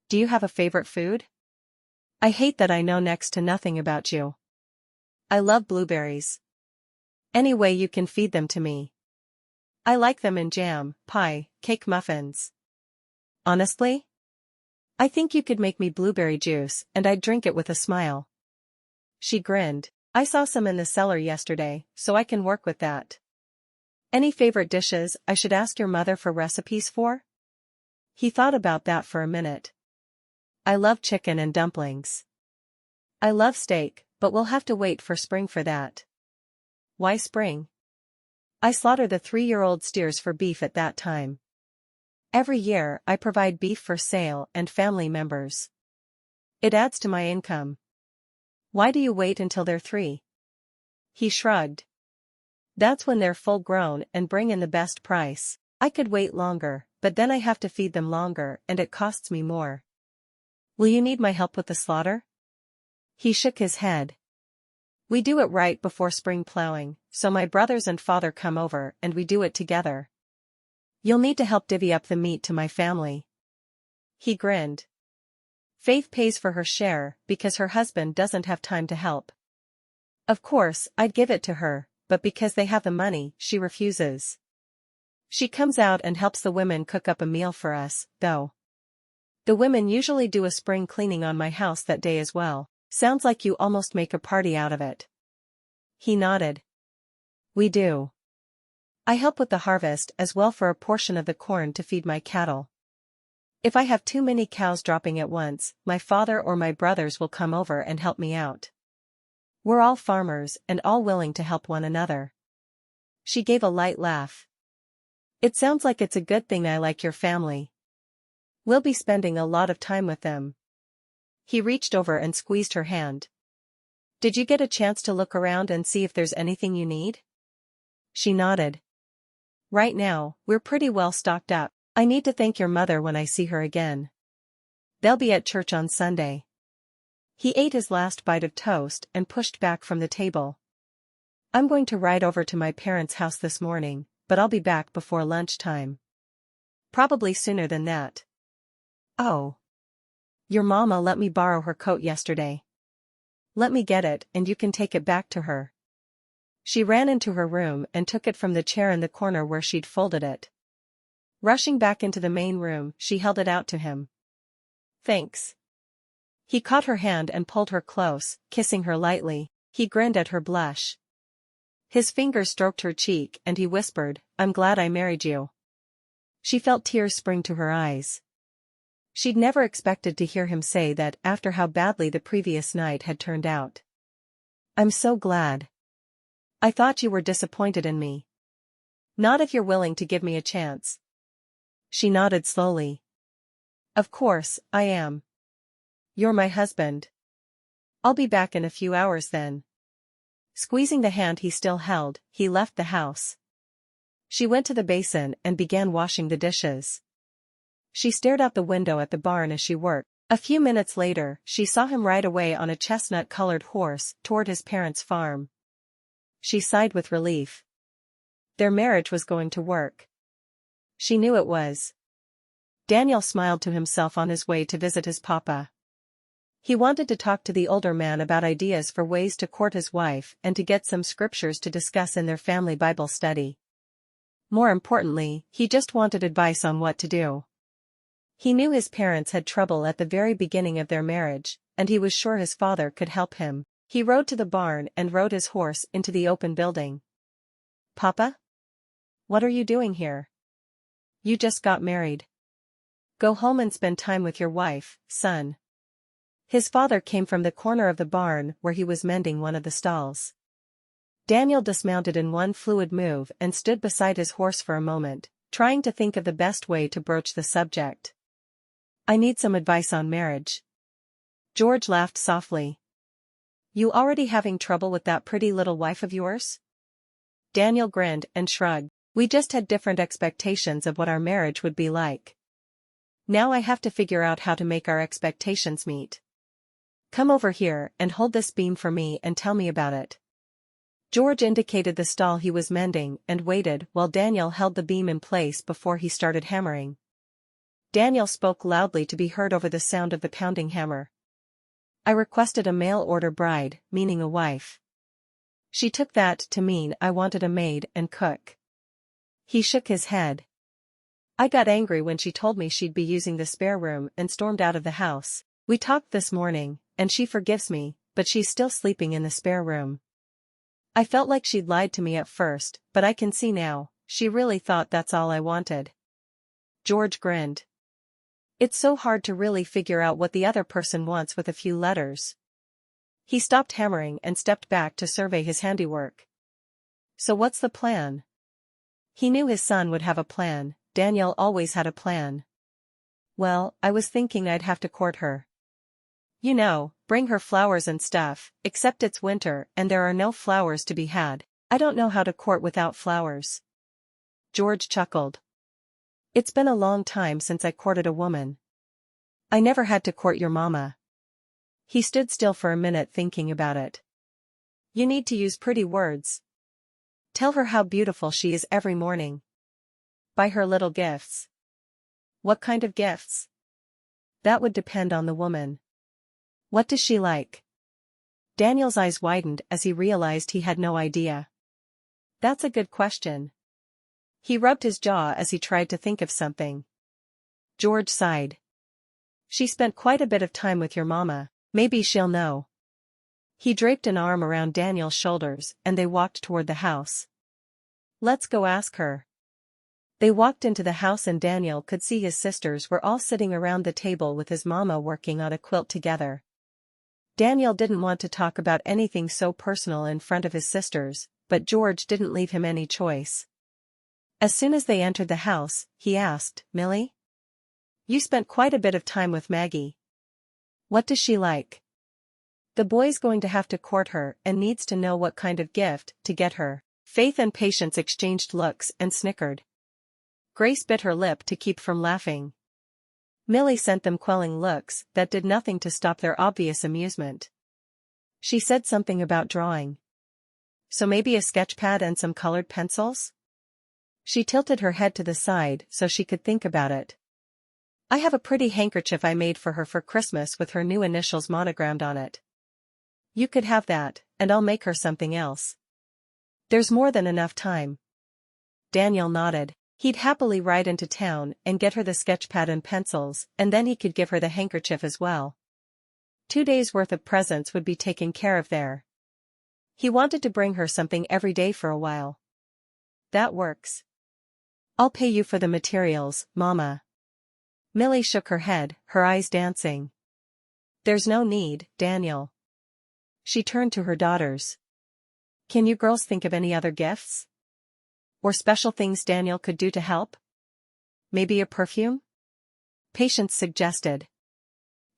Do you have a favorite food? I hate that I know next to nothing about you. I love blueberries. Any way you can feed them to me. I like them in jam, pie, cake, muffins. Honestly? I think you could make me blueberry juice and I'd drink it with a smile." She grinned. "I saw some in the cellar yesterday, so I can work with that. Any favorite dishes I should ask your mother for recipes for?" He thought about that for a minute. "I love chicken and dumplings. I love steak, but we'll have to wait for spring for that." "Why spring?" "I slaughter the 3-year-old steers for beef at that time. Every year I provide beef for sale and family members. It adds to my income." "Why do you wait until they're 3?" He shrugged. That's when they're full grown and bring in the best price. I could wait longer, but then I have to feed them longer and it costs me more. Will you need my help with the slaughter? He shook his head. We do it right before spring plowing, so my brothers and father come over and we do it together. You'll need to help divvy up the meat to my family. He grinned. Faith pays for her share because her husband doesn't have time to help. Of course, I'd give it to her, but because they have the money, she refuses. She comes out and helps the women cook up a meal for us, though. The women usually do a spring cleaning on my house that day as well. Sounds like you almost make a party out of it. He nodded. We do. I help with the harvest as well for a portion of the corn to feed my cattle. If I have too many cows dropping at once, my father or my brothers will come over and help me out. We're all farmers and all willing to help one another. She gave a light laugh. It sounds like it's a good thing I like your family. We'll be spending a lot of time with them. He reached over and squeezed her hand. Did you get a chance to look around and see if there's anything you need? She nodded. Right now, we're pretty well stocked up. I need to thank your mother when I see her again. They'll be at church on Sunday. He ate his last bite of toast and pushed back from the table. I'm going to ride over to my parents' house this morning, but I'll be back before lunchtime. Probably sooner than that. Oh. Your mama let me borrow her coat yesterday. Let me get it and you can take it back to her. She ran into her room and took it from the chair in the corner where she'd folded it. Rushing back into the main room, she held it out to him. Thanks. He caught her hand and pulled her close, kissing her lightly. He grinned at her blush. His fingers stroked her cheek and he whispered, I'm glad I married you. She felt tears spring to her eyes. She'd never expected to hear him say that after how badly the previous night had turned out. I'm so glad. I thought you were disappointed in me. Not if you're willing to give me a chance. She nodded slowly. Of course, I am. You're my husband. I'll be back in a few hours then. Squeezing the hand he still held, he left the house. She went to the basin and began washing the dishes. She stared out the window at the barn as she worked. A few minutes later, she saw him ride away on a chestnut-colored horse toward his parents' farm. She sighed with relief. Their marriage was going to work. She knew it was. Daniel smiled to himself on his way to visit his papa. He wanted to talk to the older man about ideas for ways to court his wife and to get some scriptures to discuss in their family Bible study. More importantly, he just wanted advice on what to do. He knew his parents had trouble at the very beginning of their marriage, and he was sure his father could help him. He rode to the barn and rode his horse into the open building. Papa? What are you doing here? You just got married. Go home and spend time with your wife, son. His father came from the corner of the barn where he was mending one of the stalls. Daniel dismounted in one fluid move and stood beside his horse for a moment, trying to think of the best way to broach the subject. I need some advice on marriage. George laughed softly. You already having trouble with that pretty little wife of yours? Daniel grinned and shrugged. We just had different expectations of what our marriage would be like. Now I have to figure out how to make our expectations meet. Come over here and hold this beam for me and tell me about it. George indicated the stall he was mending and waited while Daniel held the beam in place before he started hammering. Daniel spoke loudly to be heard over the sound of the pounding hammer. I requested a mail-order bride, meaning a wife. She took that to mean I wanted a maid and cook. He shook his head. I got angry when she told me she'd be using the spare room and stormed out of the house. We talked this morning, and she forgives me, but she's still sleeping in the spare room. I felt like she'd lied to me at first, but I can see now, she really thought that's all I wanted. George grinned. It's so hard to really figure out what the other person wants with a few letters. He stopped hammering and stepped back to survey his handiwork. So what's the plan? He knew his son would have a plan. Daniel always had a plan. Well, I was thinking I'd have to court her. You know, bring her flowers and stuff, except it's winter and there are no flowers to be had. I don't know how to court without flowers. George chuckled. It's been a long time since I courted a woman. I never had to court your mama. He stood still for a minute thinking about it. You need to use pretty words. Tell her how beautiful she is every morning. Buy her little gifts. What kind of gifts? That would depend on the woman. What does she like? Daniel's eyes widened as he realized he had no idea. That's a good question. He rubbed his jaw as he tried to think of something. George sighed. She spent quite a bit of time with your mama, maybe she'll know. He draped an arm around Daniel's shoulders and they walked toward the house. Let's go ask her. They walked into the house and Daniel could see his sisters were all sitting around the table with his mama working on a quilt together. Daniel didn't want to talk about anything so personal in front of his sisters, but George didn't leave him any choice. As soon as they entered the house, he asked, Millie? You spent quite a bit of time with Maggie. What does she like? The boy's going to have to court her and needs to know what kind of gift to get her. Faith and Patience exchanged looks and snickered. Grace bit her lip to keep from laughing. Millie sent them quelling looks that did nothing to stop their obvious amusement. She said something about drawing. So maybe a sketch pad and some colored pencils? She tilted her head to the side so she could think about it. I have a pretty handkerchief I made for her for Christmas with her new initials monogrammed on it. You could have that, and I'll make her something else. There's more than enough time. Daniel nodded. He'd happily ride into town and get her the sketch pad and pencils, and then he could give her the handkerchief as well. 2 days' worth of presents would be taken care of there. He wanted to bring her something every day for a while. That works. I'll pay you for the materials, Mama. Millie shook her head, her eyes dancing. There's no need, Daniel. She turned to her daughters. Can you girls think of any other gifts? Or special things Daniel could do to help? Maybe a perfume? Patience suggested.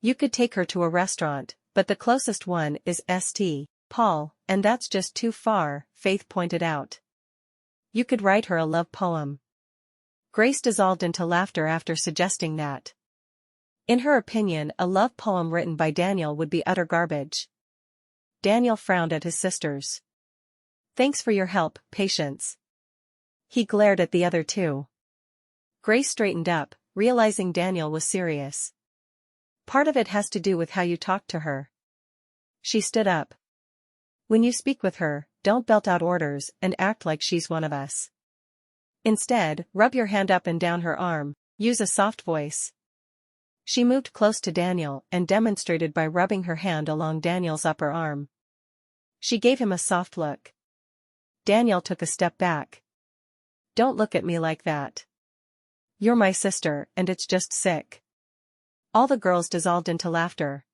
You could take her to a restaurant, but the closest one is St. Paul, and that's just too far, Faith pointed out. You could write her a love poem. Grace dissolved into laughter after suggesting that. In her opinion, a love poem written by Daniel would be utter garbage. Daniel frowned at his sisters. Thanks for your help, Patience. He glared at the other two. Grace straightened up, realizing Daniel was serious. Part of it has to do with how you talk to her. She stood up. When you speak with her, don't belt out orders and act like she's one of us. Instead, rub your hand up and down her arm, use a soft voice. She moved close to Daniel and demonstrated by rubbing her hand along Daniel's upper arm. She gave him a soft look. Daniel took a step back. Don't look at me like that. You're my sister, and it's just sick. All the girls dissolved into laughter.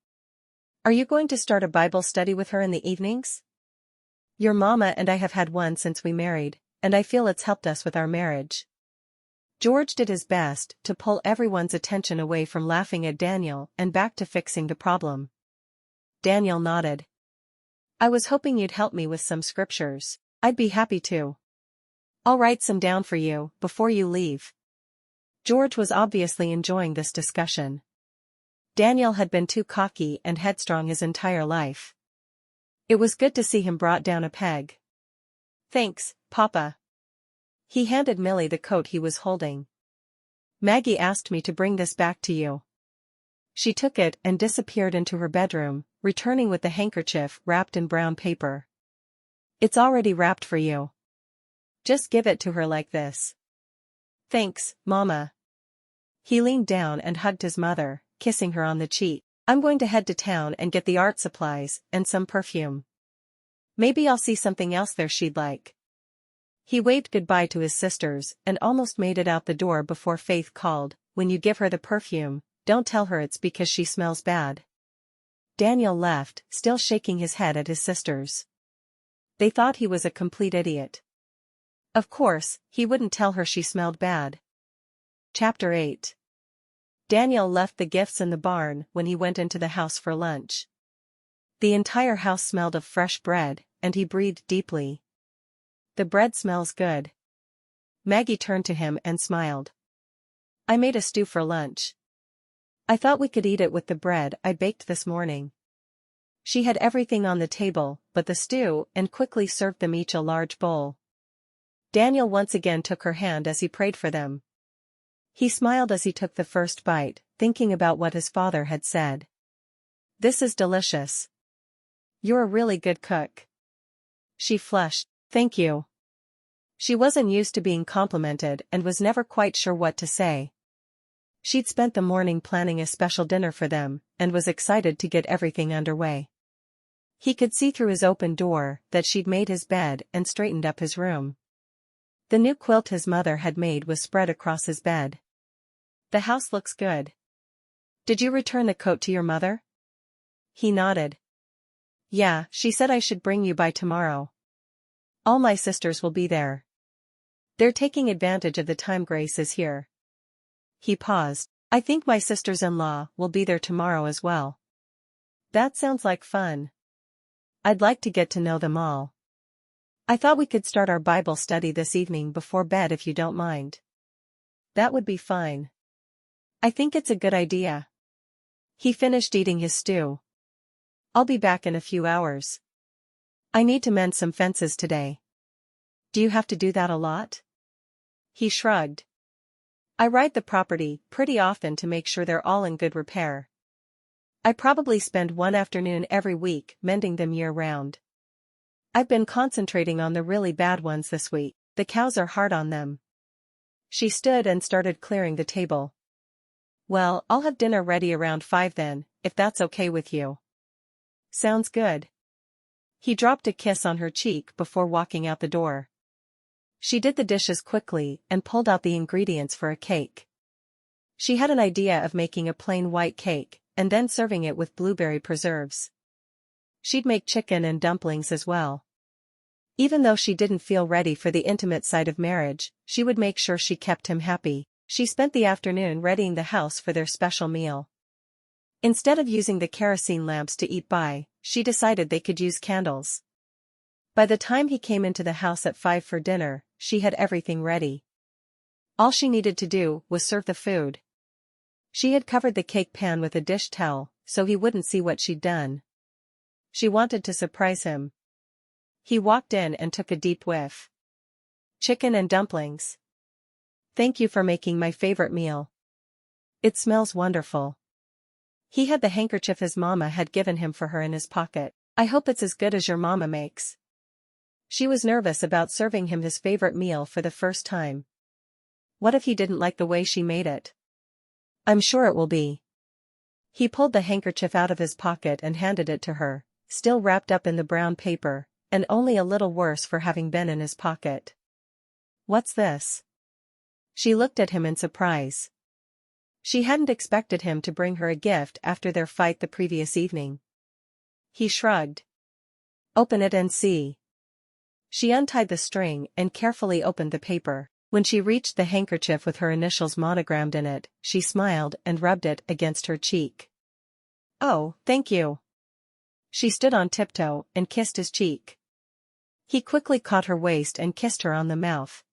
Are you going to start a Bible study with her in the evenings? Your mama and I have had one since we married, and I feel it's helped us with our marriage. George did his best to pull everyone's attention away from laughing at Daniel and back to fixing the problem. Daniel nodded. I was hoping you'd help me with some scriptures. I'd be happy to. I'll write some down for you before you leave. George was obviously enjoying this discussion. Daniel had been too cocky and headstrong his entire life. It was good to see him brought down a peg. Thanks, Papa. He handed Millie the coat he was holding. Maggie asked me to bring this back to you. She took it and disappeared into her bedroom, returning with the handkerchief wrapped in brown paper. It's already wrapped for you. Just give it to her like this. Thanks, Mama. He leaned down and hugged his mother, kissing her on the cheek. I'm going to head to town and get the art supplies and some perfume. Maybe I'll see something else there she'd like. He waved goodbye to his sisters and almost made it out the door before Faith called, when you give her the perfume, don't tell her it's because she smells bad. Daniel left, still shaking his head at his sisters. They thought he was a complete idiot. Of course, he wouldn't tell her she smelled bad. Chapter 8. Daniel left the gifts in the barn when he went into the house for lunch. The entire house smelled of fresh bread, and he breathed deeply. The bread smells good. Maggie turned to him and smiled. I made a stew for lunch. I thought we could eat it with the bread I baked this morning. She had everything on the table but the stew and quickly served them each a large bowl. Daniel once again took her hand as he prayed for them. He smiled as he took the first bite, thinking about what his father had said. This is delicious. You're a really good cook. She flushed. Thank you. She wasn't used to being complimented and was never quite sure what to say. She'd spent the morning planning a special dinner for them, and was excited to get everything underway. He could see through his open door that she'd made his bed and straightened up his room. The new quilt his mother had made was spread across his bed. The house looks good. Did you return the coat to your mother? He nodded. Yeah, she said I should bring you by tomorrow. All my sisters will be there. They're taking advantage of the time Grace is here. He paused. I think my sisters-in-law will be there tomorrow as well. That sounds like fun. I'd like to get to know them all. I thought we could start our Bible study this evening before bed if you don't mind. That would be fine. I think it's a good idea. He finished eating his stew. I'll be back in a few hours. I need to mend some fences today. Do you have to do that a lot? He shrugged. I ride the property pretty often to make sure they're all in good repair. I probably spend one afternoon every week mending them year-round. I've been concentrating on the really bad ones this week. The cows are hard on them. She stood and started clearing the table. Well, I'll have dinner ready around 5 then, if that's okay with you. Sounds good. He dropped a kiss on her cheek before walking out the door. She did the dishes quickly and pulled out the ingredients for a cake. She had an idea of making a plain white cake, and then serving it with blueberry preserves. She'd make chicken and dumplings as well. Even though she didn't feel ready for the intimate side of marriage, she would make sure she kept him happy. She spent the afternoon readying the house for their special meal. Instead of using the kerosene lamps to eat by, she decided they could use candles. By the time he came into the house at 5 for dinner, she had everything ready. All she needed to do was serve the food. She had covered the cake pan with a dish towel, so he wouldn't see what she'd done. She wanted to surprise him. He walked in and took a deep whiff. Chicken and dumplings. Thank you for making my favorite meal. It smells wonderful. He had the handkerchief his mama had given him for her in his pocket. I hope it's as good as your mama makes. She was nervous about serving him his favorite meal for the first time. What if he didn't like the way she made it? I'm sure it will be. He pulled the handkerchief out of his pocket and handed it to her, still wrapped up in the brown paper, and only a little worse for having been in his pocket. What's this? She looked at him in surprise. She hadn't expected him to bring her a gift after their fight the previous evening. He shrugged. Open it and see. She untied the string and carefully opened the paper. When she reached the handkerchief with her initials monogrammed in it, she smiled and rubbed it against her cheek. Oh, thank you. She stood on tiptoe and kissed his cheek. He quickly caught her waist and kissed her on the mouth.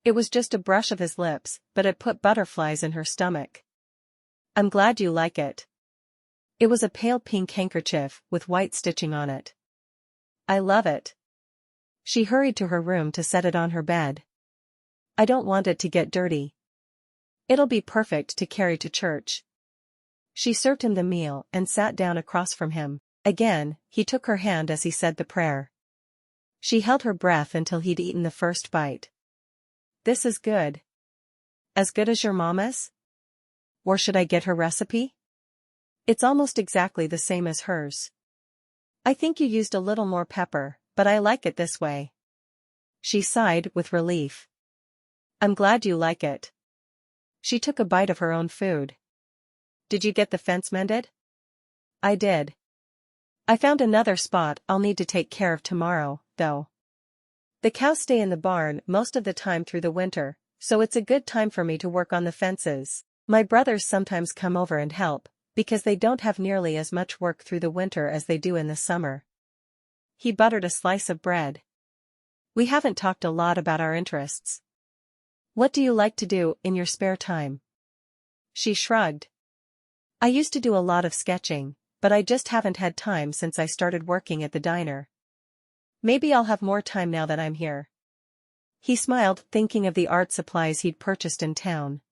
It was just a brush of his lips, but it put butterflies in her stomach. I'm glad you like it. It was a pale pink handkerchief with white stitching on it. I love it. She hurried to her room to set it on her bed. I don't want it to get dirty. It'll be perfect to carry to church. She served him the meal and sat down across from him. Again, he took her hand as he said the prayer. She held her breath until he'd eaten the first bite. This is good. As good as your mama's? Or should I get her recipe? It's almost exactly the same as hers. I think you used a little more pepper, but I like it this way. She sighed with relief. I'm glad you like it. She took a bite of her own food. Did you get the fence mended? I did. I found another spot I'll need to take care of tomorrow, though. The cows stay in the barn most of the time through the winter, so it's a good time for me to work on the fences. My brothers sometimes come over and help, because they don't have nearly as much work through the winter as they do in the summer. He buttered a slice of bread. We haven't talked a lot about our interests. What do you like to do in your spare time? She shrugged. I used to do a lot of sketching, but I just haven't had time since I started working at the diner. Maybe I'll have more time now that I'm here. He smiled, thinking of the art supplies he'd purchased in town.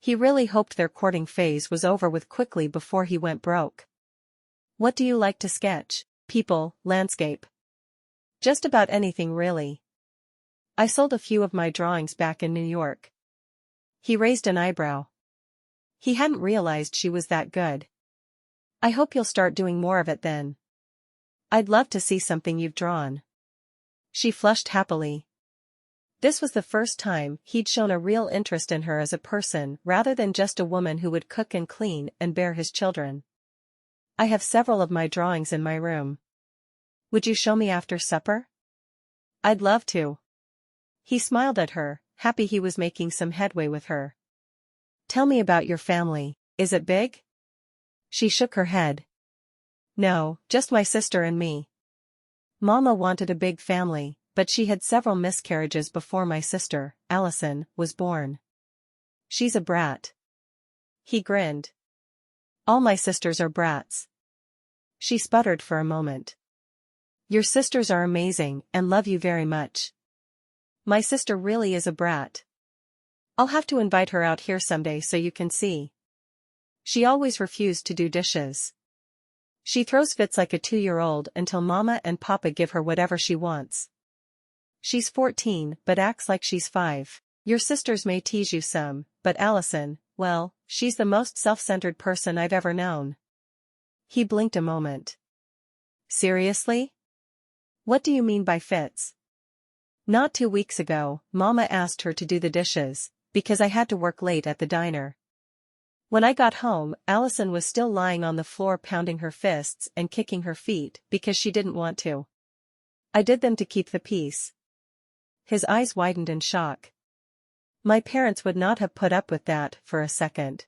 He really hoped their courting phase was over with quickly before he went broke. What do you like to sketch? People, landscape. Just about anything really. I sold a few of my drawings back in New York. He raised an eyebrow. He hadn't realized she was that good. I hope you'll start doing more of it then. I'd love to see something you've drawn. She flushed happily. This was the first time he'd shown a real interest in her as a person rather than just a woman who would cook and clean and bear his children. I have several of my drawings in my room. Would you show me after supper? I'd love to. He smiled at her, happy he was making some headway with her. Tell me about your family, is it big? She shook her head. No, just my sister and me. Mama wanted a big family, but she had several miscarriages before my sister, Allison, was born. She's a brat. He grinned. All my sisters are brats. She sputtered for a moment. Your sisters are amazing and love you very much. My sister really is a brat. I'll have to invite her out here someday so you can see. She always refused to do dishes. She throws fits like a 2-year-old until Mama and Papa give her whatever she wants. She's 14 but acts like she's 5. Your sisters may tease you some, but Allison, well, she's the most self-centered person I've ever known. He blinked a moment. Seriously? What do you mean by fits? Not 2 weeks ago, Mama asked her to do the dishes, because I had to work late at the diner. When I got home, Allison was still lying on the floor pounding her fists and kicking her feet because she didn't want to. I did them to keep the peace. His eyes widened in shock. My parents would not have put up with that for a second.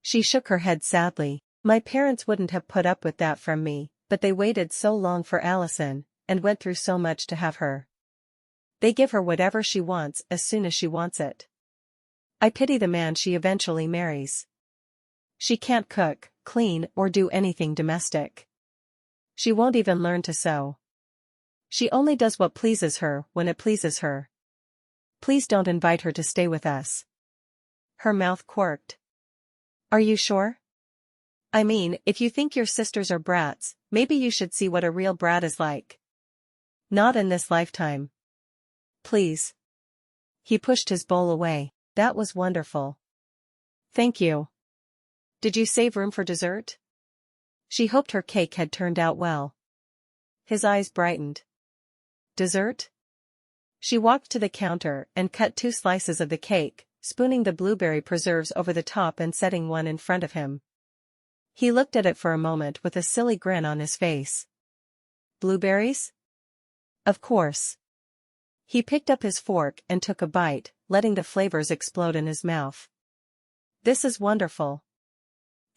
She shook her head sadly. My parents wouldn't have put up with that from me, but they waited so long for Allison, and went through so much to have her. They give her whatever she wants as soon as she wants it. I pity the man she eventually marries. She can't cook, clean, or do anything domestic. She won't even learn to sew. She only does what pleases her when it pleases her. Please don't invite her to stay with us. Her mouth quirked. Are you sure? I mean, if you think your sisters are brats, maybe you should see what a real brat is like. Not in this lifetime. Please. He pushed his bowl away. That was wonderful. Thank you. Did you save room for dessert? She hoped her cake had turned out well. His eyes brightened. Dessert? She walked to the counter and cut 2 slices of the cake, spooning the blueberry preserves over the top and setting one in front of him. He looked at it for a moment with a silly grin on his face. Blueberries? Of course. He picked up his fork and took a bite, letting the flavors explode in his mouth. This is wonderful.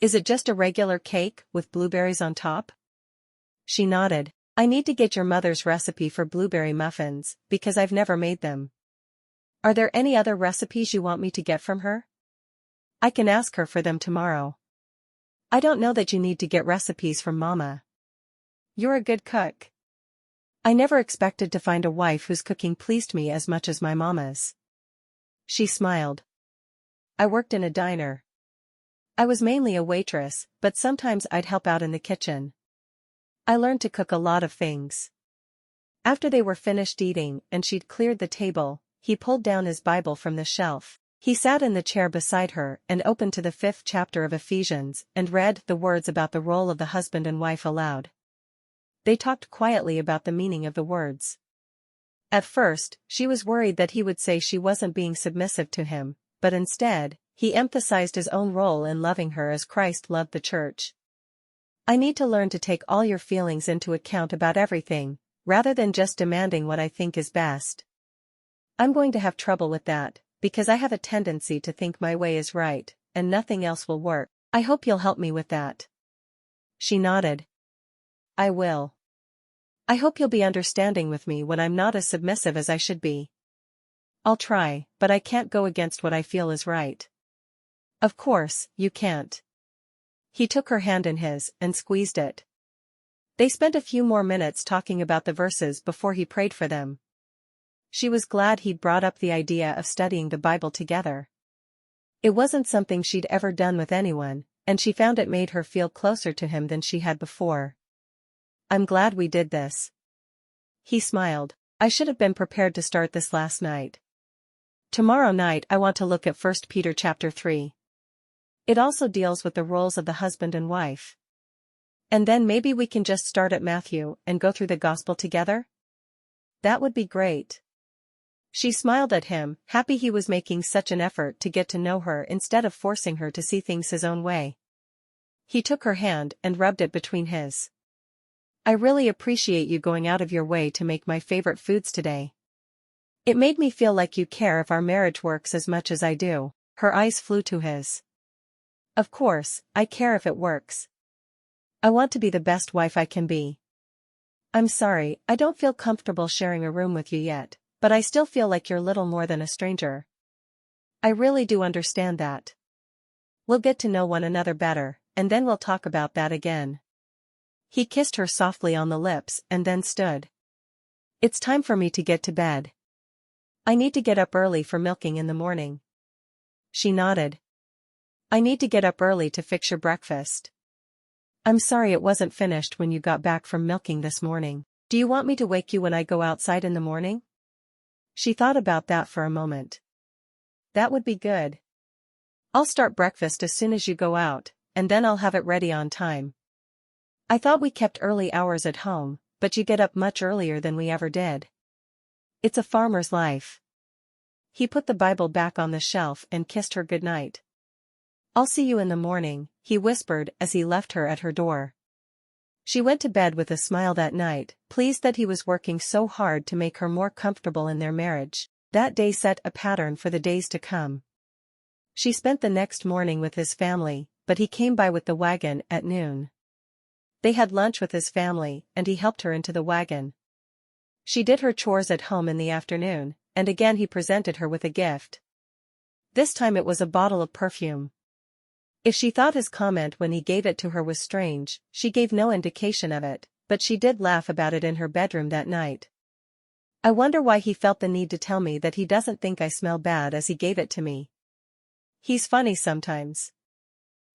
Is it just a regular cake with blueberries on top? She nodded. I need to get your mother's recipe for blueberry muffins, because I've never made them. Are there any other recipes you want me to get from her? I can ask her for them tomorrow. I don't know that you need to get recipes from Mama. You're a good cook. I never expected to find a wife whose cooking pleased me as much as my mama's. She smiled. I worked in a diner. I was mainly a waitress, but sometimes I'd help out in the kitchen. I learned to cook a lot of things. After they were finished eating and she'd cleared the table, he pulled down his Bible from the shelf. He sat in the chair beside her and opened to the 5th chapter of Ephesians and read the words about the role of the husband and wife aloud. They talked quietly about the meaning of the words. At first, she was worried that he would say she wasn't being submissive to him, but instead, he emphasized his own role in loving her as Christ loved the church. I need to learn to take all your feelings into account about everything, rather than just demanding what I think is best. I'm going to have trouble with that, because I have a tendency to think my way is right, and nothing else will work. I hope you'll help me with that. She nodded. I will. I hope you'll be understanding with me when I'm not as submissive as I should be. I'll try, but I can't go against what I feel is right. Of course, you can't. He took her hand in his and squeezed it. They spent a few more minutes talking about the verses before he prayed for them. She was glad he'd brought up the idea of studying the Bible together. It wasn't something she'd ever done with anyone, and she found it made her feel closer to him than she had before. I'm glad we did this. He smiled. I should have been prepared to start this last night. Tomorrow night I want to look at 1 Peter chapter 3. It also deals with the roles of the husband and wife. And then maybe we can just start at Matthew and go through the gospel together? That would be great. She smiled at him, happy he was making such an effort to get to know her instead of forcing her to see things his own way. He took her hand and rubbed it between his. I really appreciate you going out of your way to make my favorite foods today. It made me feel like you care if our marriage works as much as I do. Her eyes flew to his. Of course, I care if it works. I want to be the best wife I can be. I'm sorry, I don't feel comfortable sharing a room with you yet, but I still feel like you're little more than a stranger. I really do understand that. We'll get to know one another better, and then we'll talk about that again. He kissed her softly on the lips and then stood. It's time for me to get to bed. I need to get up early for milking in the morning. She nodded. I need to get up early to fix your breakfast. I'm sorry it wasn't finished when you got back from milking this morning. Do you want me to wake you when I go outside in the morning? She thought about that for a moment. That would be good. I'll start breakfast as soon as you go out, and then I'll have it ready on time. I thought we kept early hours at home, but you get up much earlier than we ever did. It's a farmer's life. He put the Bible back on the shelf and kissed her goodnight. I'll see you in the morning, he whispered as he left her at her door. She went to bed with a smile that night, pleased that he was working so hard to make her more comfortable in their marriage. That day set a pattern for the days to come. She spent the next morning with his family, but he came by with the wagon at noon. They had lunch with his family, and he helped her into the wagon. She did her chores at home in the afternoon, and again he presented her with a gift. This time it was a bottle of perfume. If she thought his comment when he gave it to her was strange, she gave no indication of it, but she did laugh about it in her bedroom that night. I wonder why he felt the need to tell me that he doesn't think I smell bad as he gave it to me. He's funny sometimes.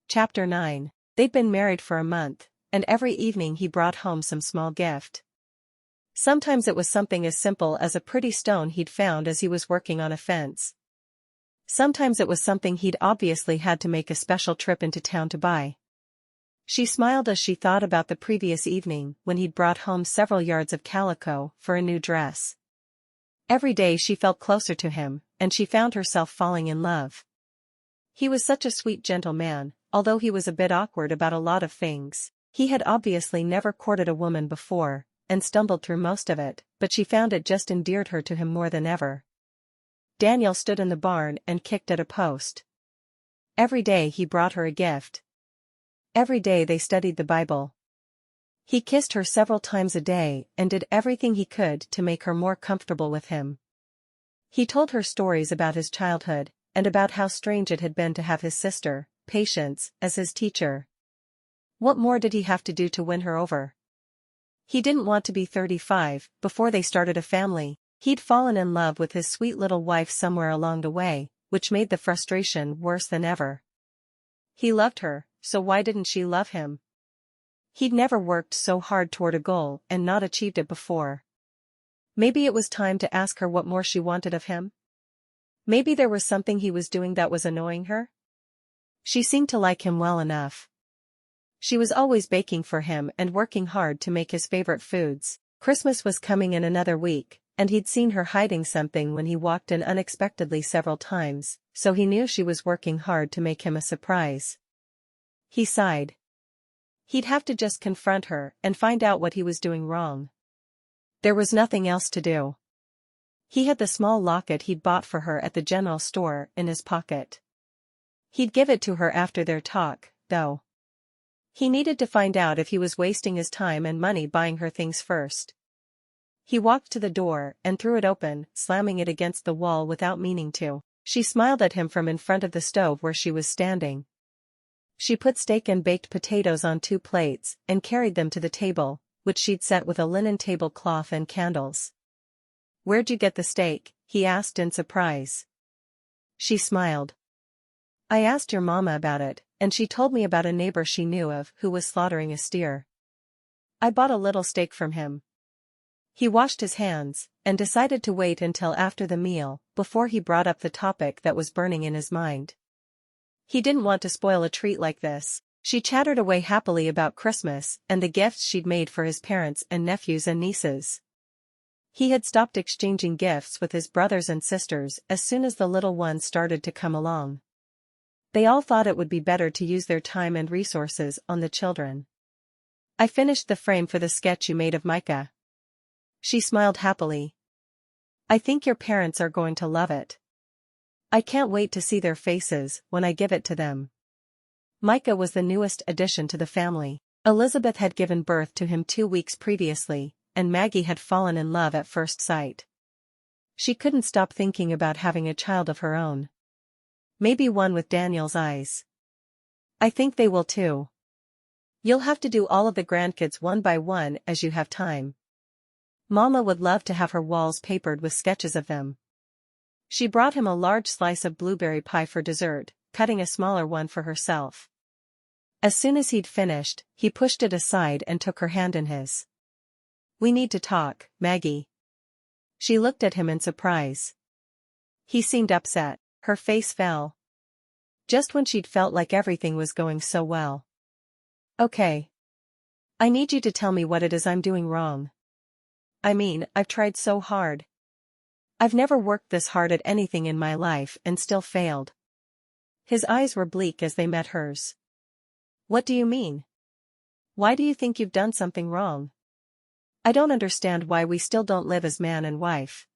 Chapter 9. They'd been married for a month, and every evening he brought home some small gift. Sometimes it was something as simple as a pretty stone he'd found as he was working on a fence. Sometimes it was something he'd obviously had to make a special trip into town to buy. She smiled as she thought about the previous evening when he'd brought home several yards of calico for a new dress. Every day she felt closer to him, and she found herself falling in love. He was such a sweet gentle man, although he was a bit awkward about a lot of things. He had obviously never courted a woman before, and stumbled through most of it, but she found it just endeared her to him more than ever. Daniel stood in the barn and kicked at a post. Every day he brought her a gift. Every day they studied the Bible. He kissed her several times a day and did everything he could to make her more comfortable with him. He told her stories about his childhood, and about how strange it had been to have his sister, Patience, as his teacher. What more did he have to do to win her over? He didn't want to be 35 before they started a family. He'd fallen in love with his sweet little wife somewhere along the way, which made the frustration worse than ever. He loved her, so why didn't she love him? He'd never worked so hard toward a goal and not achieved it before. Maybe it was time to ask her what more she wanted of him? Maybe there was something he was doing that was annoying her? She seemed to like him well enough. She was always baking for him and working hard to make his favorite foods. Christmas was coming in another week, and he'd seen her hiding something when he walked in unexpectedly several times, so he knew she was working hard to make him a surprise. He sighed. He'd have to just confront her and find out what he was doing wrong. There was nothing else to do. He had the small locket he'd bought for her at the general store in his pocket. He'd give it to her after their talk, though. He needed to find out if he was wasting his time and money buying her things first. He walked to the door and threw it open, slamming it against the wall without meaning to. She smiled at him from in front of the stove where she was standing. She put steak and baked potatoes on 2 plates and carried them to the table, which she'd set with a linen tablecloth and candles. "Where'd you get the steak?" he asked in surprise. She smiled. "I asked your mama about it, and she told me about a neighbor she knew of who was slaughtering a steer. I bought a little steak from him." He washed his hands, and decided to wait until after the meal, before he brought up the topic that was burning in his mind. He didn't want to spoil a treat like this. She chattered away happily about Christmas and the gifts she'd made for his parents and nephews and nieces. He had stopped exchanging gifts with his brothers and sisters as soon as the little ones started to come along. They all thought it would be better to use their time and resources on the children. "I finished the frame for the sketch you made of Micah." She smiled happily. "I think your parents are going to love it. I can't wait to see their faces when I give it to them." Micah was the newest addition to the family. Elizabeth had given birth to him 2 weeks previously, and Maggie had fallen in love at first sight. She couldn't stop thinking about having a child of her own. Maybe one with Daniel's eyes. "I think they will too. You'll have to do all of the grandkids one by one as you have time. Mama would love to have her walls papered with sketches of them." She brought him a large slice of blueberry pie for dessert, cutting a smaller one for herself. As soon as he'd finished, he pushed it aside and took her hand in his. "We need to talk, Maggie." She looked at him in surprise. He seemed upset. Her face fell. Just when she'd felt like everything was going so well. "Okay. I need you to tell me what it is I'm doing wrong. I mean, I've tried so hard. I've never worked this hard at anything in my life and still failed." His eyes were bleak as they met hers. "What do you mean? Why do you think you've done something wrong? I don't understand why we still don't live as man and wife.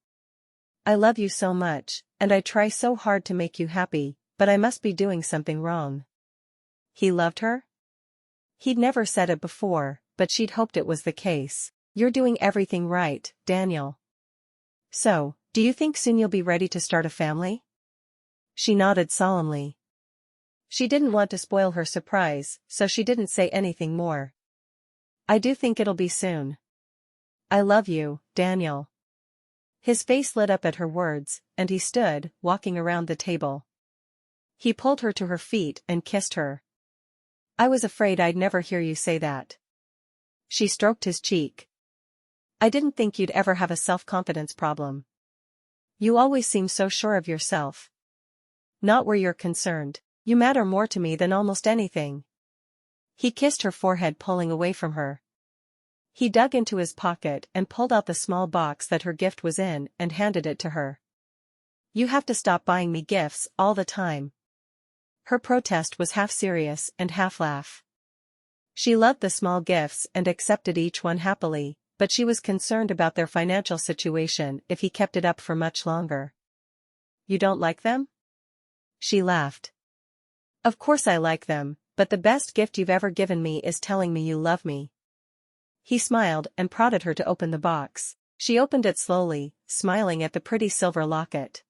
I love you so much, and I try so hard to make you happy, but I must be doing something wrong." He loved her? He'd never said it before, but she'd hoped it was the case. "You're doing everything right, Daniel. So, do you think soon you'll be ready to start a family?" She nodded solemnly. She didn't want to spoil her surprise, so she didn't say anything more. "I do think it'll be soon. I love you, Daniel." His face lit up at her words, and he stood, walking around the table. He pulled her to her feet and kissed her. "I was afraid I'd never hear you say that." She stroked his cheek. "I didn't think you'd ever have a self-confidence problem. You always seem so sure of yourself. Not where you're concerned. You matter more to me than almost anything." He kissed her forehead, pulling away from her. He dug into his pocket and pulled out the small box that her gift was in and handed it to her. "You have to stop buying me gifts all the time." Her protest was half serious and half laugh. She loved the small gifts and accepted each one happily, but she was concerned about their financial situation if he kept it up for much longer. "You don't like them?" She laughed. "Of course I like them, but the best gift you've ever given me is telling me you love me." He smiled and prodded her to open the box. She opened it slowly, smiling at the pretty silver locket.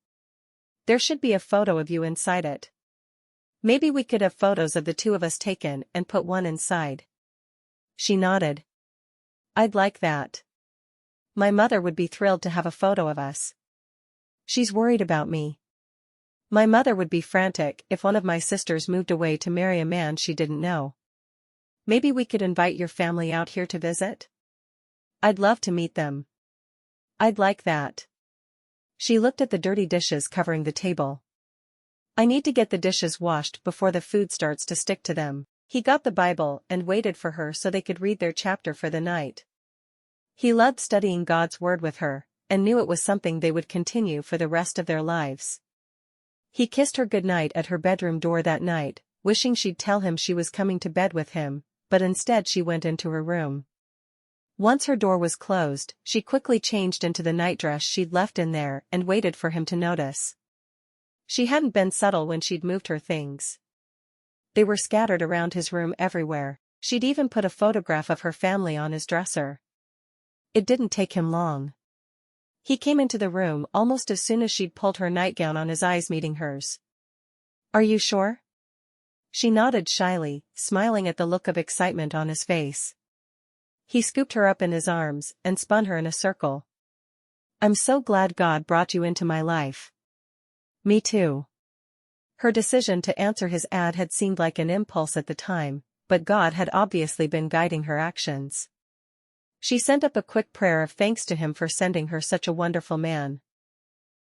"There should be a photo of you inside it. Maybe we could have photos of the 2 of us taken and put one inside." She nodded. "I'd like that. My mother would be thrilled to have a photo of us. She's worried about me. My mother would be frantic if one of my sisters moved away to marry a man she didn't know. Maybe we could invite your family out here to visit? I'd love to meet them. I'd like that." She looked at the dirty dishes covering the table. "I need to get the dishes washed before the food starts to stick to them." He got the Bible and waited for her so they could read their chapter for the night. He loved studying God's word with her, and knew it was something they would continue for the rest of their lives. He kissed her goodnight at her bedroom door that night, wishing she'd tell him she was coming to bed with him, but instead she went into her room. Once her door was closed, she quickly changed into the nightdress she'd left in there and waited for him to notice. She hadn't been subtle when she'd moved her things. They were scattered around his room everywhere. She'd even put a photograph of her family on his dresser. It didn't take him long. He came into the room almost as soon as she'd pulled her nightgown on, his eyes meeting hers. "Are you sure?" She nodded shyly, smiling at the look of excitement on his face. He scooped her up in his arms and spun her in a circle. "I'm so glad God brought you into my life." "Me too." Her decision to answer his ad had seemed like an impulse at the time, but God had obviously been guiding her actions. She sent up a quick prayer of thanks to him for sending her such a wonderful man.